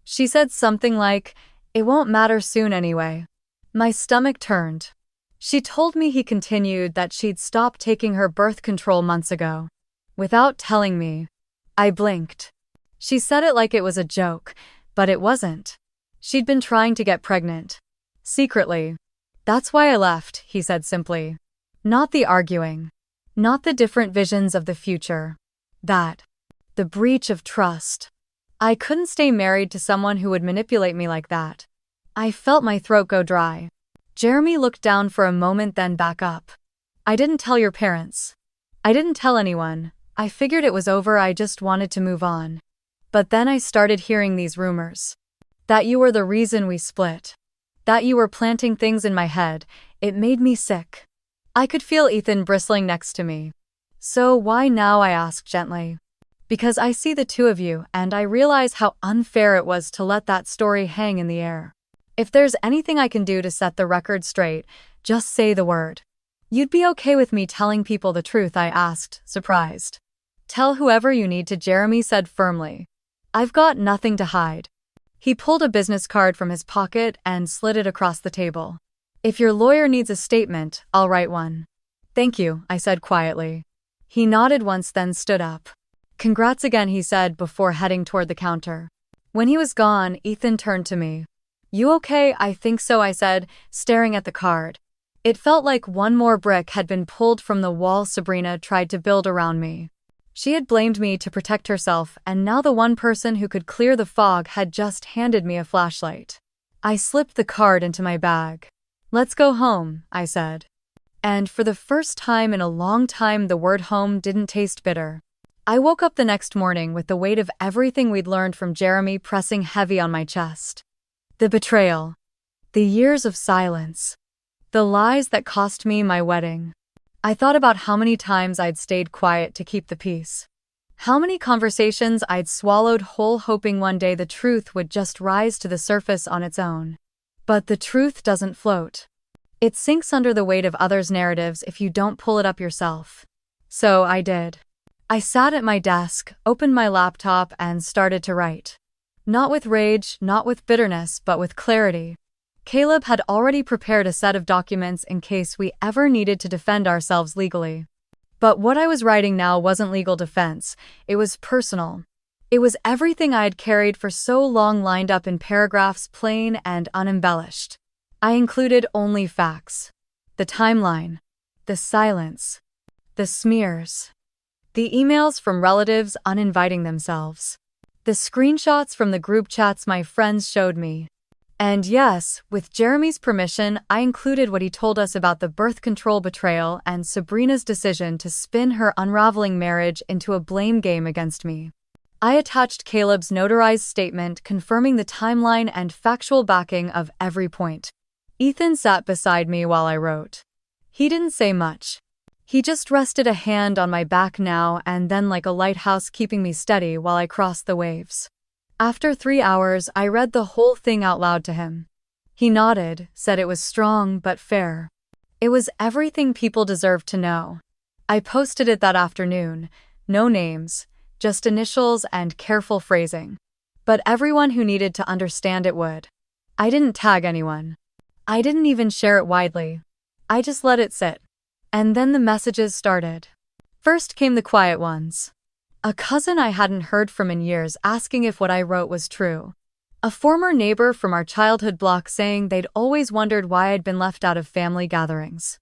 She said something like, it won't matter soon anyway. My stomach turned. She told me, he continued, that she'd stopped taking her birth control months ago. Without telling me. I blinked. She said it like it was a joke, but it wasn't. She'd been trying to get pregnant. Secretly. That's why I left, he said simply. Not the arguing. Not the different visions of the future. That. The breach of trust. I couldn't stay married to someone who would manipulate me like that. I felt my throat go dry. Jeremy looked down for a moment, then back up. I didn't tell your parents. I didn't tell anyone. I figured it was over, I just wanted to move on. But then I started hearing these rumors. That you were the reason we split. That you were planting things in my head. It made me sick. I could feel Ethan bristling next to me. So why now? I asked gently. Because I see the two of you, and I realize how unfair it was to let that story hang in the air. If there's anything I can do to set the record straight, just say the word. You'd be okay with me telling people the truth? I asked, surprised. Tell whoever you need to, Jeremy said firmly. I've got nothing to hide. He pulled a business card from his pocket and slid it across the table. If your lawyer needs a statement, I'll write one. Thank you, I said quietly. He nodded once, then stood up. Congrats again, he said before heading toward the counter. When he was gone, Ethan turned to me. You okay? I think so, I said, staring at the card. It felt like one more brick had been pulled from the wall Sabrina tried to build around me. She had blamed me to protect herself, and now the one person who could clear the fog had just handed me a flashlight. I slipped the card into my bag. Let's go home, I said. And for the first time in a long time, the word home didn't taste bitter. I woke up the next morning with the weight of everything we'd learned from Jeremy pressing heavy on my chest. The betrayal. The years of silence. The lies that cost me my wedding. I thought about how many times I'd stayed quiet to keep the peace. How many conversations I'd swallowed whole hoping one day the truth would just rise to the surface on its own. But the truth doesn't float. It sinks under the weight of others' narratives if you don't pull it up yourself. So I did. I sat at my desk, opened my laptop, and started to write. Not with rage, not with bitterness, but with clarity. Caleb had already prepared a set of documents in case we ever needed to defend ourselves legally. But what I was writing now wasn't legal defense, it was personal. It was everything I had carried for so long lined up in paragraphs plain and unembellished. I included only facts. The timeline. The silence. The smears. The emails from relatives uninviting themselves. The screenshots from the group chats my friends showed me. And yes, with Jeremy's permission, I included what he told us about the birth control betrayal and Sabrina's decision to spin her unraveling marriage into a blame game against me. I attached Caleb's notarized statement confirming the timeline and factual backing of every point. Ethan sat beside me while I wrote. He didn't say much. He just rested a hand on my back now and then like a lighthouse keeping me steady while I crossed the waves. After 3 hours, I read the whole thing out loud to him. He nodded, said it was strong but fair. It was everything people deserved to know. I posted it that afternoon, no names, just initials and careful phrasing. But everyone who needed to understand it would. I didn't tag anyone. I didn't even share it widely. I just let it sit. And then the messages started. First came the quiet ones. A cousin I hadn't heard from in years asking if what I wrote was true. A former neighbor from our childhood block saying they'd always wondered why I'd been left out of family gatherings.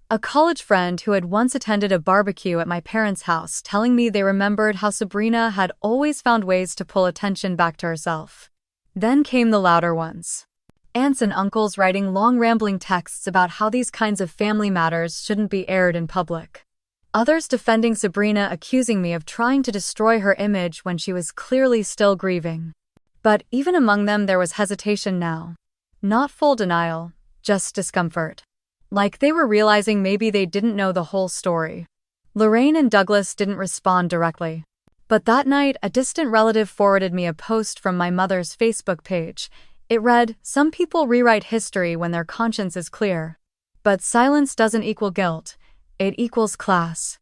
A college friend who had once attended a barbecue at my parents' house telling me they remembered how Sabrina had always found ways to pull attention back to herself. Then came the louder ones. Aunts and uncles writing long rambling texts about how these kinds of family matters shouldn't be aired in public. Others defending Sabrina, accusing me of trying to destroy her image when she was clearly still grieving. But even among them there was hesitation now. Not full denial, just discomfort. Like they were realizing maybe they didn't know the whole story. Lorraine and Douglas didn't respond directly. But that night, a distant relative forwarded me a post from my mother's Facebook page. It read, "Some people rewrite history when their conscience is clear. But silence doesn't equal guilt. It equals class."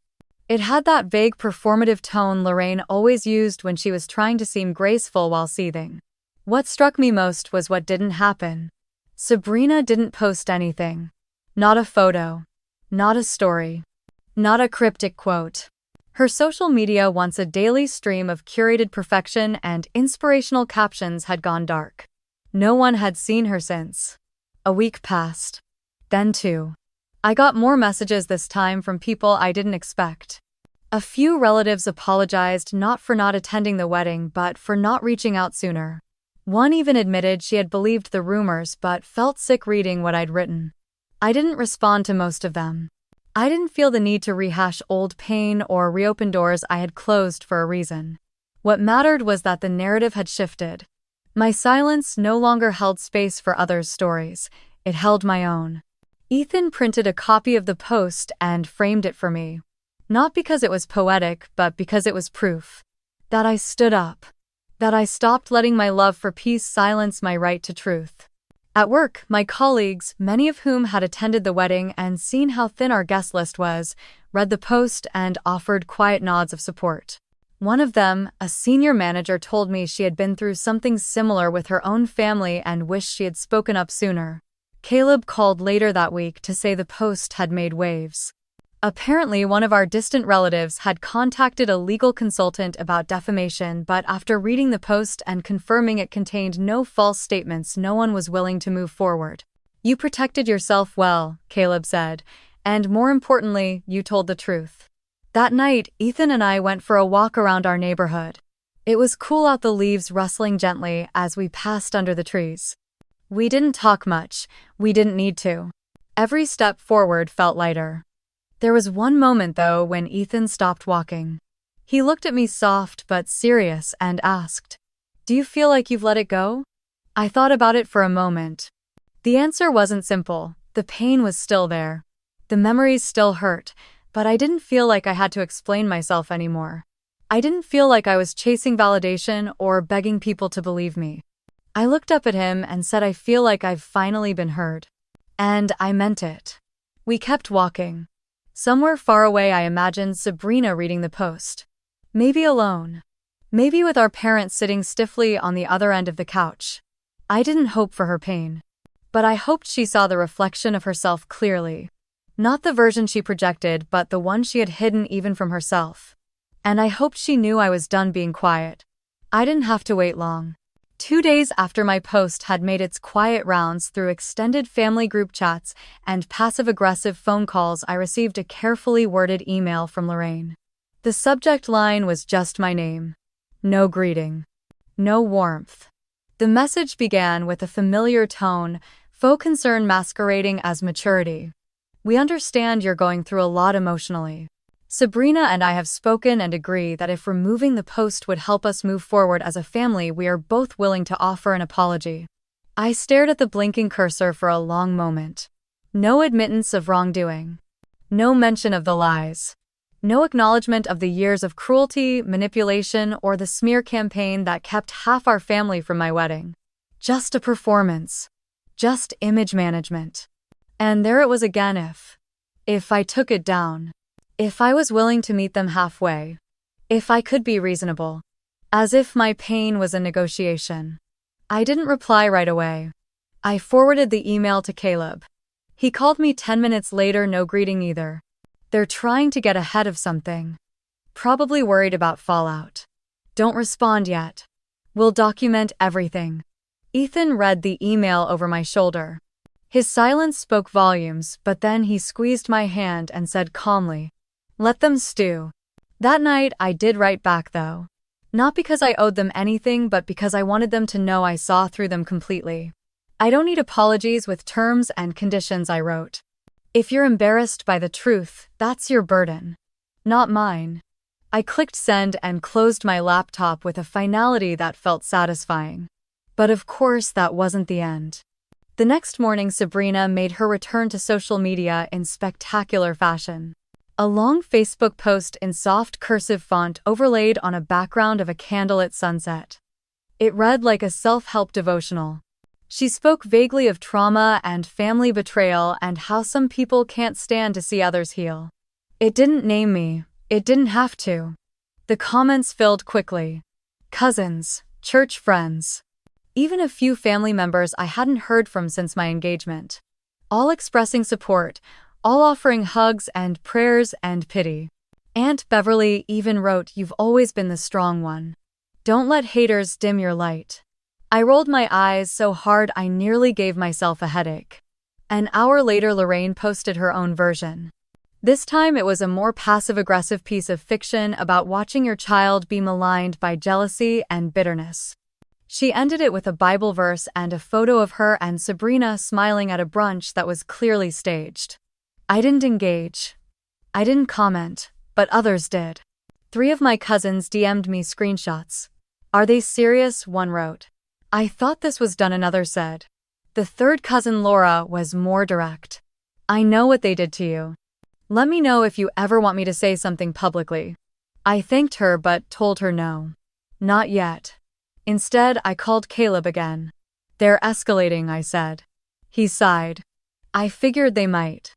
It had that vague performative tone Lorraine always used when she was trying to seem graceful while seething. What struck me most was what didn't happen. Sabrina didn't post anything. Not a photo. Not a story. Not a cryptic quote. Her social media, once a daily stream of curated perfection and inspirational captions, had gone dark. No one had seen her since. A week passed. Then 2. I got more messages this time from people I didn't expect. A few relatives apologized not for not attending the wedding but for not reaching out sooner. One even admitted she had believed the rumors but felt sick reading what I'd written. I didn't respond to most of them. I didn't feel the need to rehash old pain or reopen doors I had closed for a reason. What mattered was that the narrative had shifted. My silence no longer held space for others' stories, it held my own. Ethan printed a copy of the post and framed it for me. Not because it was poetic, but because it was proof. That I stood up. That I stopped letting my love for peace silence my right to truth. At work, my colleagues, many of whom had attended the wedding and seen how thin our guest list was, read the post and offered quiet nods of support. One of them, a senior manager, told me she had been through something similar with her own family and wished she had spoken up sooner. Caleb called later that week to say the post had made waves. Apparently, one of our distant relatives had contacted a legal consultant about defamation, but after reading the post and confirming it contained no false statements, no one was willing to move forward. "You protected yourself well," Caleb said, "and more importantly, you told the truth." That night, Ethan and I went for a walk around our neighborhood. It was cool out, the leaves rustling gently as we passed under the trees. We didn't talk much, we didn't need to. Every step forward felt lighter. There was one moment, though, when Ethan stopped walking. He looked at me soft but serious and asked, "Do you feel like you've let it go?" I thought about it for a moment. The answer wasn't simple. The pain was still there. The memories still hurt, but I didn't feel like I had to explain myself anymore. I didn't feel like I was chasing validation or begging people to believe me. I looked up at him and said, I feel like I've finally been heard. And I meant it. We kept walking. Somewhere far away, I imagined Sabrina reading the post. Maybe alone. Maybe with our parents sitting stiffly on the other end of the couch. I didn't hope for her pain. But I hoped she saw the reflection of herself clearly. Not the version she projected, but the one she had hidden even from herself. And I hoped she knew I was done being quiet. I didn't have to wait long. 2 days after my post had made its quiet rounds through extended family group chats and passive-aggressive phone calls, I received a carefully worded email from Lorraine. The subject line was just my name. No greeting. No warmth. The message began with a familiar tone, faux concern masquerading as maturity. We understand you're going through a lot emotionally. Sabrina and I have spoken and agree that if removing the post would help us move forward as a family, we are both willing to offer an apology. I stared at the blinking cursor for a long moment. No admittance of wrongdoing. No mention of the lies. No acknowledgement of the years of cruelty, manipulation, or the smear campaign that kept half our family from my wedding. Just a performance. Just image management. And there it was again, if I took it down. If I was willing to meet them halfway. If I could be reasonable. As if my pain was a negotiation. I didn't reply right away. I forwarded the email to Caleb. He called me 10 minutes later, no greeting either. They're trying to get ahead of something. Probably worried about fallout. Don't respond yet. We'll document everything. Ethan read the email over my shoulder. His silence spoke volumes, but then he squeezed my hand and said calmly, "Let them stew." That night I did write back though. Not because I owed them anything, but because I wanted them to know I saw through them completely. I don't need apologies with terms and conditions, I wrote. If you're embarrassed by the truth, that's your burden. Not mine. I clicked send and closed my laptop with a finality that felt satisfying. But of course that wasn't the end. The next morning, Sabrina made her return to social media in spectacular fashion. A long Facebook post in soft cursive font overlaid on a background of a candlelit sunset. It read like a self-help devotional. She spoke vaguely of trauma and family betrayal and how some people can't stand to see others heal. It didn't name me. It didn't have to. The comments filled quickly. Cousins, church friends. Even a few family members I hadn't heard from since my engagement. All expressing support, all offering hugs and prayers and pity. Aunt Beverly even wrote, "You've always been the strong one. Don't let haters dim your light." I rolled my eyes so hard I nearly gave myself a headache. An hour later, Lorraine posted her own version. This time it was a more passive-aggressive piece of fiction about watching your child be maligned by jealousy and bitterness. She ended it with a Bible verse and a photo of her and Sabrina smiling at a brunch that was clearly staged. I didn't engage. I didn't comment, but others did. 3 of my cousins DM'd me screenshots. "Are they serious?" one wrote. "I thought this was done," another said. The third cousin, Laura, was more direct. "I know what they did to you. Let me know if you ever want me to say something publicly." I thanked her but told her no. Not yet. Instead, I called Caleb again. "They're escalating," I said. He sighed. "I figured they might.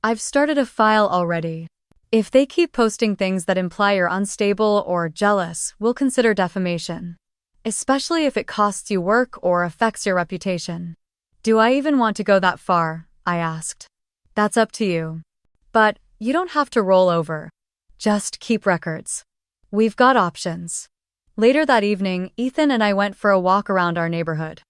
I've started a file already. If they keep posting things that imply you're unstable or jealous, we'll consider defamation. Especially if it costs you work or affects your reputation." "Do I even want to go that far?" I asked. "That's up to you. But you don't have to roll over. Just keep records. We've got options." Later that evening, Ethan and I went for a walk around our neighborhood.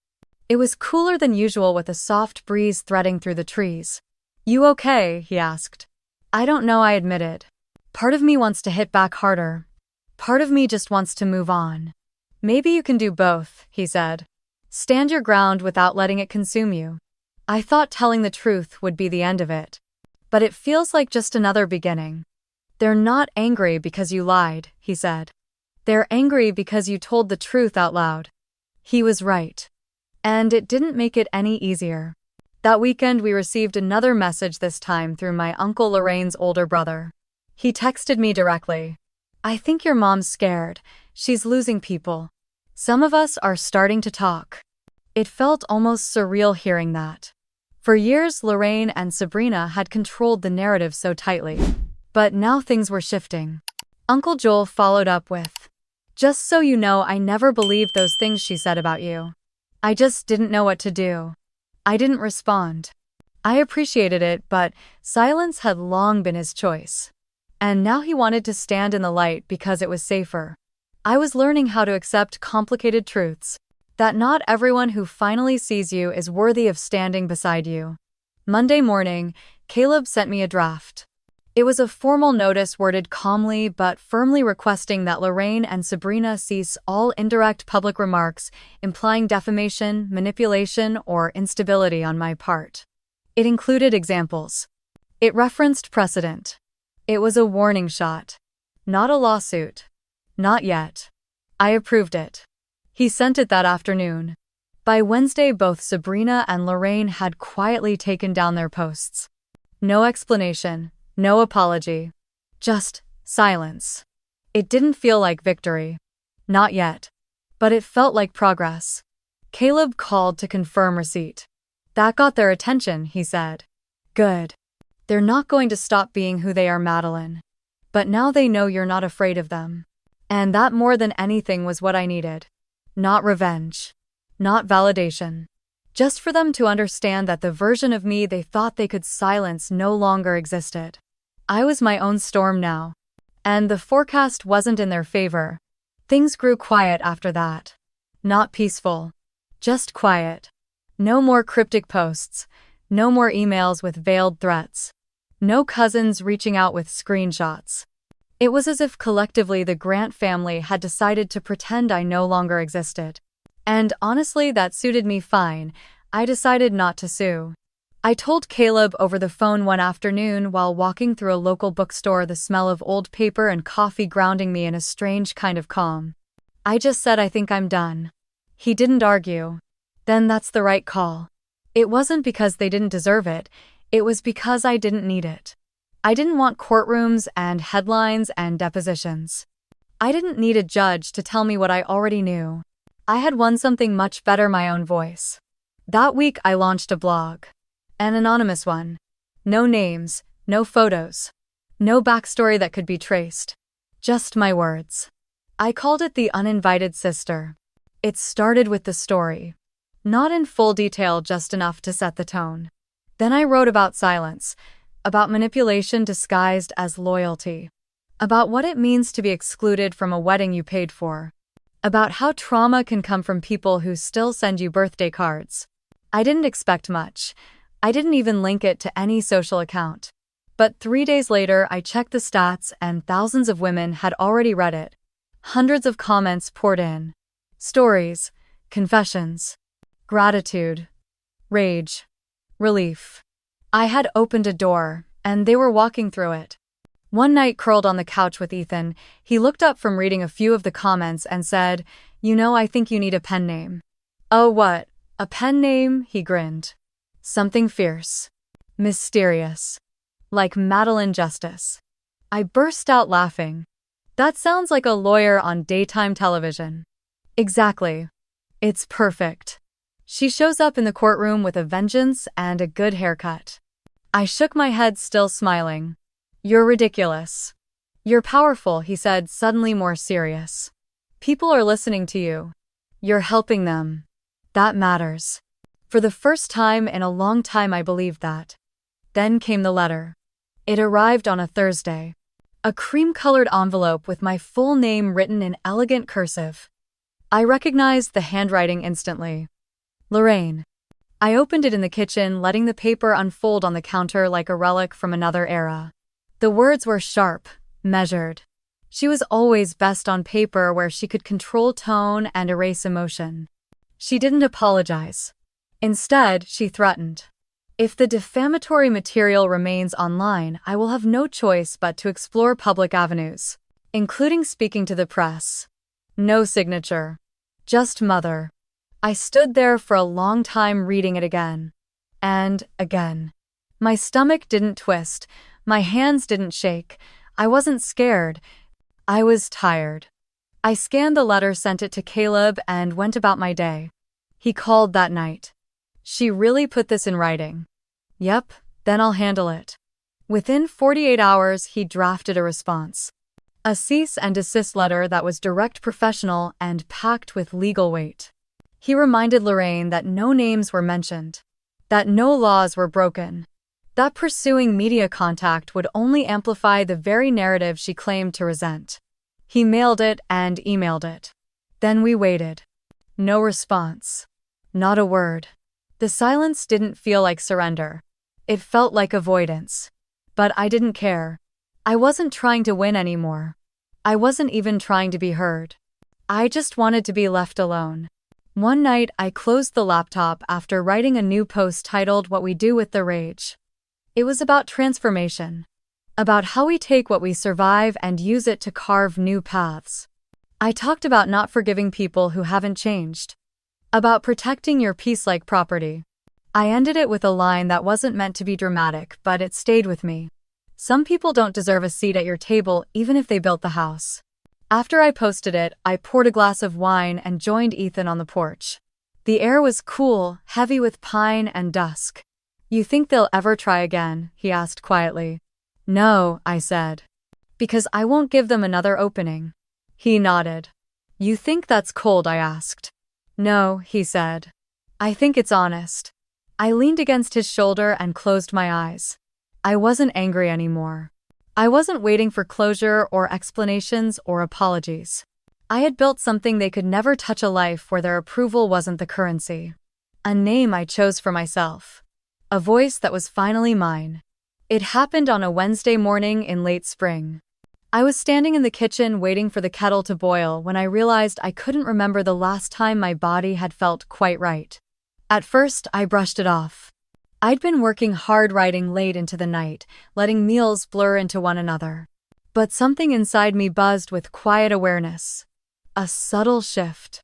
It was cooler than usual with a soft breeze threading through the trees. "You okay?" he asked. "I don't know," I admitted. "Part of me wants to hit back harder. Part of me just wants to move on." "Maybe you can do both," he said. "Stand your ground without letting it consume you." I thought telling the truth would be the end of it. But it feels like just another beginning. "They're not angry because you lied," he said. "They're angry because you told the truth out loud." He was right. And it didn't make it any easier. That weekend, we received another message, this time through my Uncle Lorraine's older brother. He texted me directly. "I think your mom's scared. She's losing people. Some of us are starting to talk." It felt almost surreal hearing that. For years, Lorraine and Sabrina had controlled the narrative so tightly. But now things were shifting. Uncle Joel followed up with, "Just so you know, I never believed those things she said about you. I just didn't know what to do." I didn't respond. I appreciated it, but silence had long been his choice. And now he wanted to stand in the light because it was safer. I was learning how to accept complicated truths. That not everyone who finally sees you is worthy of standing beside you. Monday morning, Caleb sent me a draft. It was a formal notice worded calmly but firmly requesting that Lorraine and Sabrina cease all indirect public remarks implying defamation, manipulation, or instability on my part. It included examples. It referenced precedent. It was a warning shot. Not a lawsuit. Not yet. I approved it. He sent it that afternoon. By Wednesday, both Sabrina and Lorraine had quietly taken down their posts. No explanation. No apology. Just silence. It didn't feel like victory. Not yet. But it felt like progress. Caleb called to confirm receipt. "That got their attention," he said. "Good. They're not going to stop being who they are, Madeline. But now they know you're not afraid of them." And that, more than anything, was what I needed. Not revenge. Not validation. Just for them to understand that the version of me they thought they could silence no longer existed. I was my own storm now. And the forecast wasn't in their favor. Things grew quiet after that. Not peaceful. Just quiet. No more cryptic posts. No more emails with veiled threats. No cousins reaching out with screenshots. It was as if collectively the Grant family had decided to pretend I no longer existed. And honestly, that suited me fine. I decided not to sue. I told Caleb over the phone one afternoon while walking through a local bookstore, the smell of old paper and coffee grounding me in a strange kind of calm. I just said, "I think I'm done." He didn't argue. "Then that's the right call." It wasn't because they didn't deserve it. It was because I didn't need it. I didn't want courtrooms and headlines and depositions. I didn't need a judge to tell me what I already knew. I had won something much better: my own voice. That week, I launched a blog. An anonymous one. No names, no photos. No backstory that could be traced. Just my words. I called it The Uninvited Sister. It started with the story. Not in full detail, just enough to set the tone. Then I wrote about silence. About manipulation disguised as loyalty. About what it means to be excluded from a wedding you paid for. About how trauma can come from people who still send you birthday cards. I didn't expect much. I didn't even link it to any social account. But 3 days later, I checked the stats and thousands of women had already read it. Hundreds of comments poured in. Stories, confessions, gratitude, rage, relief. I had opened a door, and they were walking through it. One night, curled on the couch with Ethan, he looked up from reading a few of the comments and said, "You know, I think you need a pen name." "Oh, what? A pen name?" He grinned. "Something fierce. Mysterious. Like Madeline Justice." I burst out laughing. "That sounds like a lawyer on daytime television." "Exactly. It's perfect. She shows up in the courtroom with a vengeance and a good haircut." I shook my head, still smiling. "You're ridiculous." "You're powerful," he said, suddenly more serious. "People are listening to you. You're helping them. That matters." For the first time in a long time, I believed that. Then came the letter. It arrived on a Thursday. A cream-colored envelope with my full name written in elegant cursive. I recognized the handwriting instantly. Lorraine. I opened it in the kitchen, letting the paper unfold on the counter like a relic from another era. The words were sharp, measured. She was always best on paper, where she could control tone and erase emotion. She didn't apologize. Instead, she threatened. "If the defamatory material remains online, I will have no choice but to explore public avenues, including speaking to the press." No signature. Just mother. I stood there for a long time reading it again. And again. My stomach didn't twist. My hands didn't shake. I wasn't scared. I was tired. I scanned the letter, sent it to Caleb, and went about my day. He called that night. She really put this in writing. Yep, then I'll handle it. Within 48 hours, he drafted a response. A cease and desist letter that was direct, professional, and packed with legal weight. He reminded Lorraine that no names were mentioned, that no laws were broken, that pursuing media contact would only amplify the very narrative she claimed to resent. He mailed it and emailed it. Then we waited. No response. Not a word. The silence didn't feel like surrender. It felt like avoidance. But I didn't care. I wasn't trying to win anymore. I wasn't even trying to be heard. I just wanted to be left alone. One night, I closed the laptop after writing a new post titled "What We Do with the Rage." It was about transformation. About how we take what we survive and use it to carve new paths. I talked about not forgiving people who haven't changed. About protecting your peace like property. I ended it with a line that wasn't meant to be dramatic, but it stayed with me. Some people don't deserve a seat at your table even if they built the house. After I posted it, I poured a glass of wine and joined Ethan on the porch. The air was cool, heavy with pine and dusk. "You think they'll ever try again?" he asked quietly. "No," I said. "Because I won't give them another opening." He nodded. "You think that's cold?" I asked. "No," he said. "I think it's honest." I leaned against his shoulder and closed my eyes. I wasn't angry anymore. I wasn't waiting for closure or explanations or apologies. I had built something they could never touch, a life where their approval wasn't the currency. A name I chose for myself. A voice that was finally mine. It happened on a Wednesday morning in late spring. I was standing in the kitchen waiting for the kettle to boil when I realized I couldn't remember the last time my body had felt quite right. At first, I brushed it off. I'd been working hard, writing late into the night, letting meals blur into one another. But something inside me buzzed with quiet awareness. A subtle shift.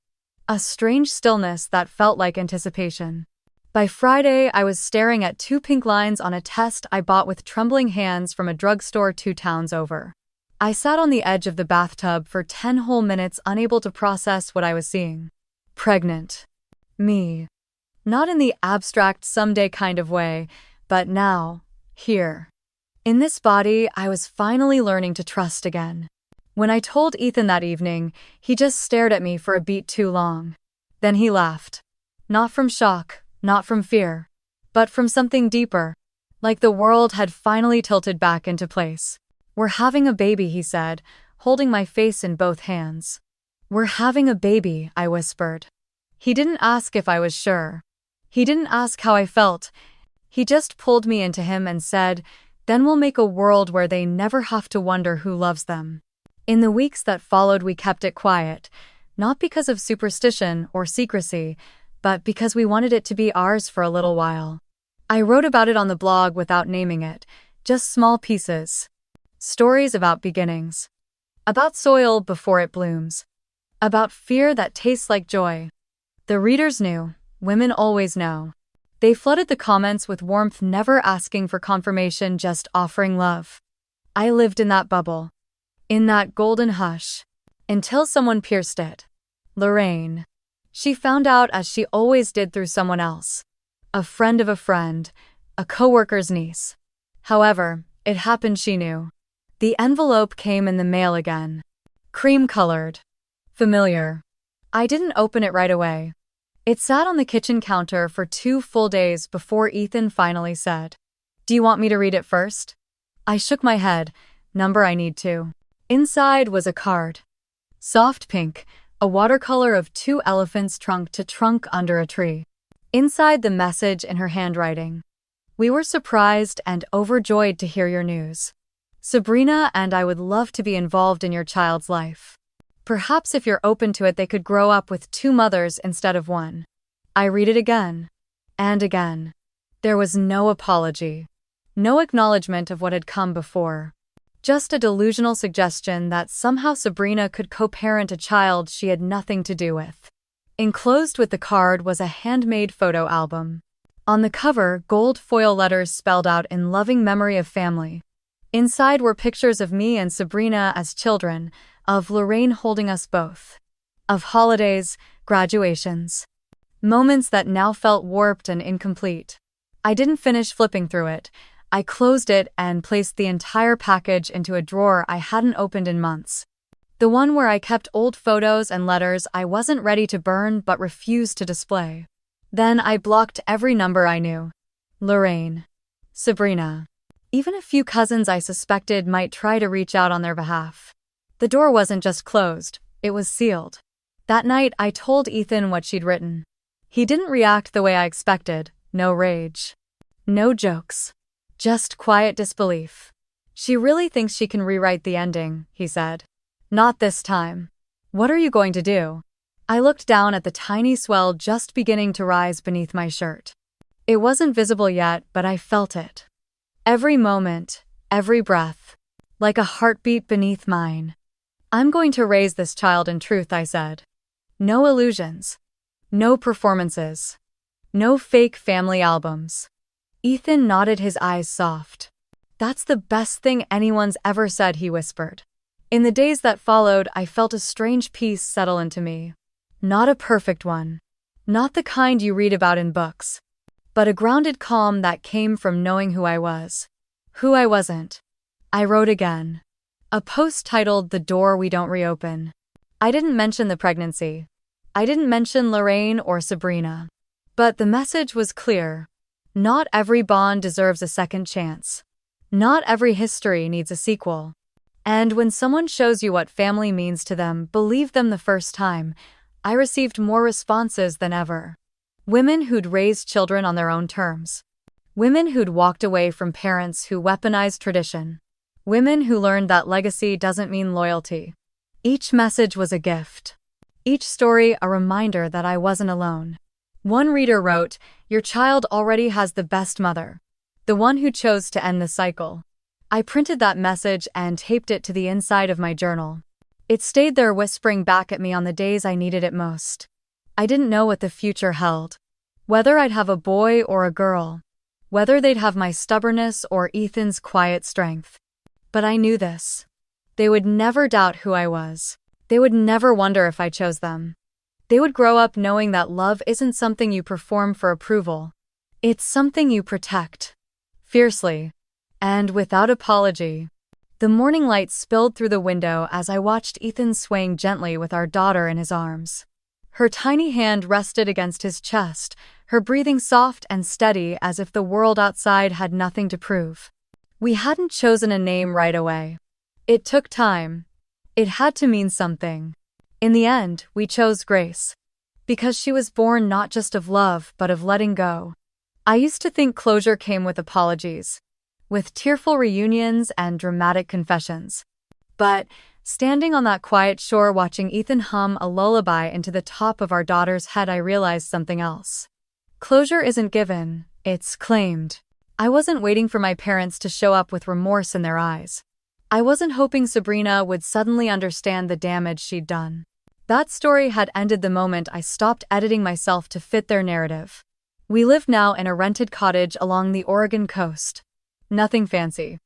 A strange stillness that felt like anticipation. By Friday, I was staring at 2 pink lines on a test I bought with trembling hands from a drugstore 2 towns over. I sat on the edge of the bathtub for 10 whole minutes, unable to process what I was seeing. Pregnant. Me. Not in the abstract someday kind of way, but now, here. In this body, I was finally learning to trust again. When I told Ethan that evening, he just stared at me for a beat too long. Then he laughed. Not from shock, not from fear, but from something deeper, like the world had finally tilted back into place. "We're having a baby," he said, holding my face in both hands. "We're having a baby," I whispered. He didn't ask if I was sure. He didn't ask how I felt. He just pulled me into him and said, "Then we'll make a world where they never have to wonder who loves them." In the weeks that followed, we kept it quiet, not because of superstition or secrecy, but because we wanted it to be ours for a little while. I wrote about it on the blog without naming it, just small pieces. Stories about beginnings. About soil before it blooms. About fear that tastes like joy. The readers knew. Women always know. They flooded the comments with warmth, never asking for confirmation, just offering love. I lived in that bubble. In that golden hush. Until someone pierced it. Lorraine. She found out, as she always did, through someone else. A friend of a friend. A coworker's niece. However, it happened, she knew. The envelope came in the mail again. Cream-colored. Familiar. I didn't open it right away. It sat on the kitchen counter for 2 full days before Ethan finally said, "Do you want me to read it first?" I shook my head. "Number, I need to." Inside was a card. Soft pink, a watercolor of 2 elephants trunk to trunk under a tree. Inside, the message in her handwriting. "We were surprised and overjoyed to hear your news. Sabrina and I would love to be involved in your child's life. Perhaps if you're open to it, they could grow up with 2 mothers instead of 1. I read it again. And again. There was no apology. No acknowledgement of what had come before. Just a delusional suggestion that somehow Sabrina could co-parent a child she had nothing to do with. Enclosed with the card was a handmade photo album. On the cover, gold foil letters spelled out in loving memory of family. Inside were pictures of me and Sabrina as children, of Lorraine holding us both. Of holidays, graduations. Moments that now felt warped and incomplete. I didn't finish flipping through it. I closed it and placed the entire package into a drawer I hadn't opened in months. The one where I kept old photos and letters I wasn't ready to burn but refused to display. Then I blocked every number I knew. Lorraine. Sabrina. Even a few cousins I suspected might try to reach out on their behalf. The door wasn't just closed, it was sealed. That night I told Ethan what she'd written. He didn't react the way I expected, no rage. No jokes. Just quiet disbelief. She really thinks she can rewrite the ending, he said. Not this time. What are you going to do? I looked down at the tiny swell just beginning to rise beneath my shirt. It wasn't visible yet, but I felt it. Every moment, every breath, like a heartbeat beneath mine. I'm going to raise this child in truth, I said. No illusions. No performances. No fake family albums. Ethan nodded, his eyes soft. That's the best thing anyone's ever said, he whispered. In the days that followed, I felt a strange peace settle into me. Not a perfect one. Not the kind you read about in books. But a grounded calm that came from knowing who I was. Who I wasn't. I wrote again. A post titled "The Door We Don't Reopen." I didn't mention the pregnancy. I didn't mention Lorraine or Sabrina. But the message was clear. Not every bond deserves a second chance. Not every history needs a sequel. And when someone shows you what family means to them, believe them the first time. I received more responses than ever. Women who'd raised children on their own terms. Women who'd walked away from parents who weaponized tradition. Women who learned that legacy doesn't mean loyalty. Each message was a gift. Each story a reminder that I wasn't alone. One reader wrote, "Your child already has the best mother. The one who chose to end the cycle." I printed that message and taped it to the inside of my journal. It stayed there whispering back at me on the days I needed it most. I didn't know what the future held. Whether I'd have a boy or a girl. Whether they'd have my stubbornness or Ethan's quiet strength. But I knew this. They would never doubt who I was. They would never wonder if I chose them. They would grow up knowing that love isn't something you perform for approval. It's something you protect. Fiercely. And without apology. The morning light spilled through the window as I watched Ethan swaying gently with our daughter in his arms. Her tiny hand rested against his chest, her breathing soft and steady as if the world outside had nothing to prove. We hadn't chosen a name right away. It took time. It had to mean something. In the end, we chose Grace. Because she was born not just of love, but of letting go. I used to think closure came with apologies. With tearful reunions and dramatic confessions. But, standing on that quiet shore watching Ethan hum a lullaby into the top of our daughter's head, I realized something else. Closure isn't given, it's claimed. I wasn't waiting for my parents to show up with remorse in their eyes. I wasn't hoping Sabrina would suddenly understand the damage she'd done. That story had ended the moment I stopped editing myself to fit their narrative. We live now in a rented cottage along the Oregon coast. Nothing fancy.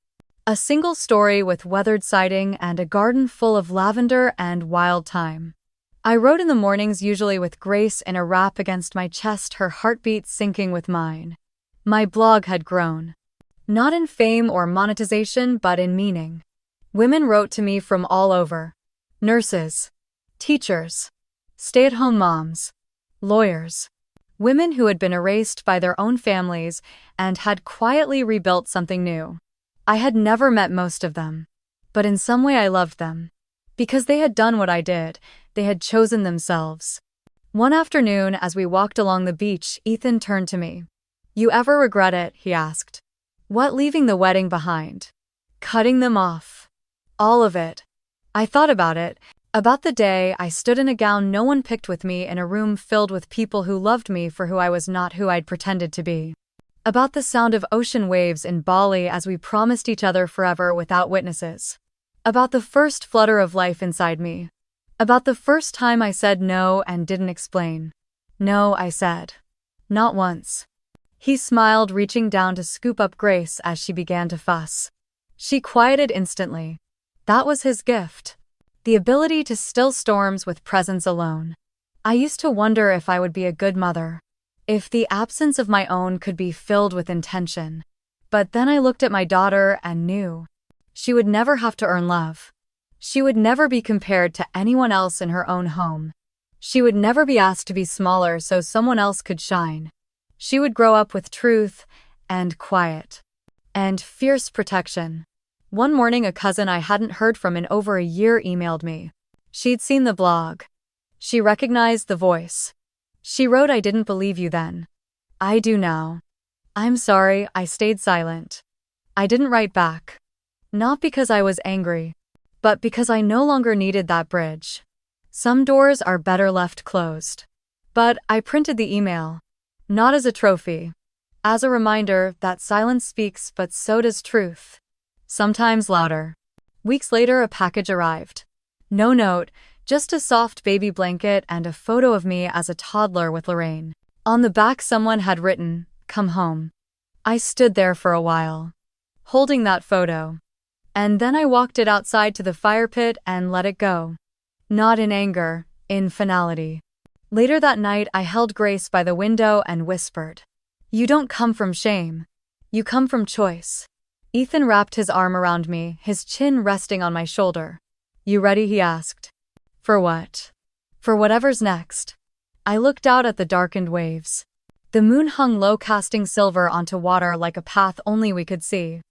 A single story with weathered siding and a garden full of lavender and wild thyme. I wrote in the mornings, usually with Grace in a wrap against my chest, her heartbeat syncing with mine. My blog had grown. Not in fame or monetization, but in meaning. Women wrote to me from all over. Nurses. Teachers. Stay-at-home moms. Lawyers. Women who had been erased by their own families and had quietly rebuilt something new. I had never met most of them. But in some way I loved them. Because they had done what I did, they had chosen themselves. One afternoon, as we walked along the beach, Ethan turned to me. "You ever regret it?" he asked. "What, leaving the wedding behind? Cutting them off? All of it?" I thought about it. About the day I stood in a gown no one picked with me in a room filled with people who loved me for who I was, not who I'd pretended to be. About the sound of ocean waves in Bali as we promised each other forever without witnesses. About the first flutter of life inside me. About the first time I said no and didn't explain. No, I said. Not once. He smiled, reaching down to scoop up Grace as she began to fuss. She quieted instantly. That was his gift. The ability to still storms with presence alone. I used to wonder if I would be a good mother. If the absence of my own could be filled with intention. But then I looked at my daughter and knew. She would never have to earn love. She would never be compared to anyone else in her own home. She would never be asked to be smaller so someone else could shine. She would grow up with truth and quiet and fierce protection. One morning, a cousin I hadn't heard from in over a year emailed me. She'd seen the blog. She recognized the voice. She wrote, "I didn't believe you then. I do now. I'm sorry, I stayed silent." I didn't write back. Not because I was angry, but because I no longer needed that bridge. Some doors are better left closed. But I printed the email. Not as a trophy. As a reminder that silence speaks, but so does truth. Sometimes louder. Weeks later, a package arrived. No note, just a soft baby blanket and a photo of me as a toddler with Lorraine. On the back, someone had written, "Come home." I stood there for a while, holding that photo. And then I walked it outside to the fire pit and let it go. Not in anger, in finality. Later that night, I held Grace by the window and whispered, "You don't come from shame. You come from choice." Ethan wrapped his arm around me, his chin resting on my shoulder. "You ready?" he asked. "For what?" "For whatever's next." I looked out at the darkened waves. The moon hung low, casting silver onto water like a path only we could see.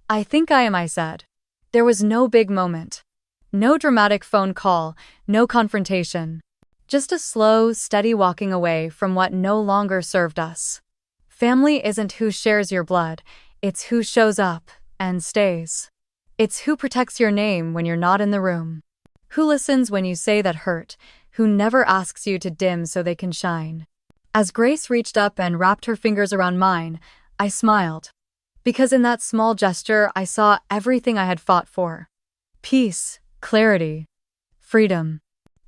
"I think I am," I said. There was no big moment. No dramatic phone call, no confrontation. Just a slow, steady walking away from what no longer served us. Family isn't who shares your blood, it's who shows up and stays. It's who protects your name when you're not in the room. Who listens when you say that hurt, who never asks you to dim so they can shine. As Grace reached up and wrapped her fingers around mine, I smiled. Because in that small gesture, I saw everything I had fought for. Peace, clarity, freedom.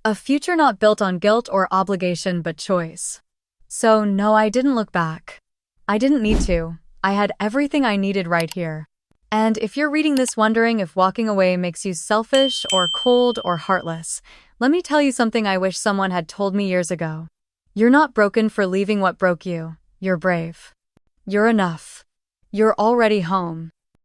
A future not built on guilt or obligation but choice. So no, I didn't look back. I didn't need to. I had everything I needed right here. And if you're reading this wondering if walking away makes you selfish or cold or heartless, let me tell you something I wish someone had told me years ago. You're not broken for leaving what broke you. You're brave. You're enough. You're already home.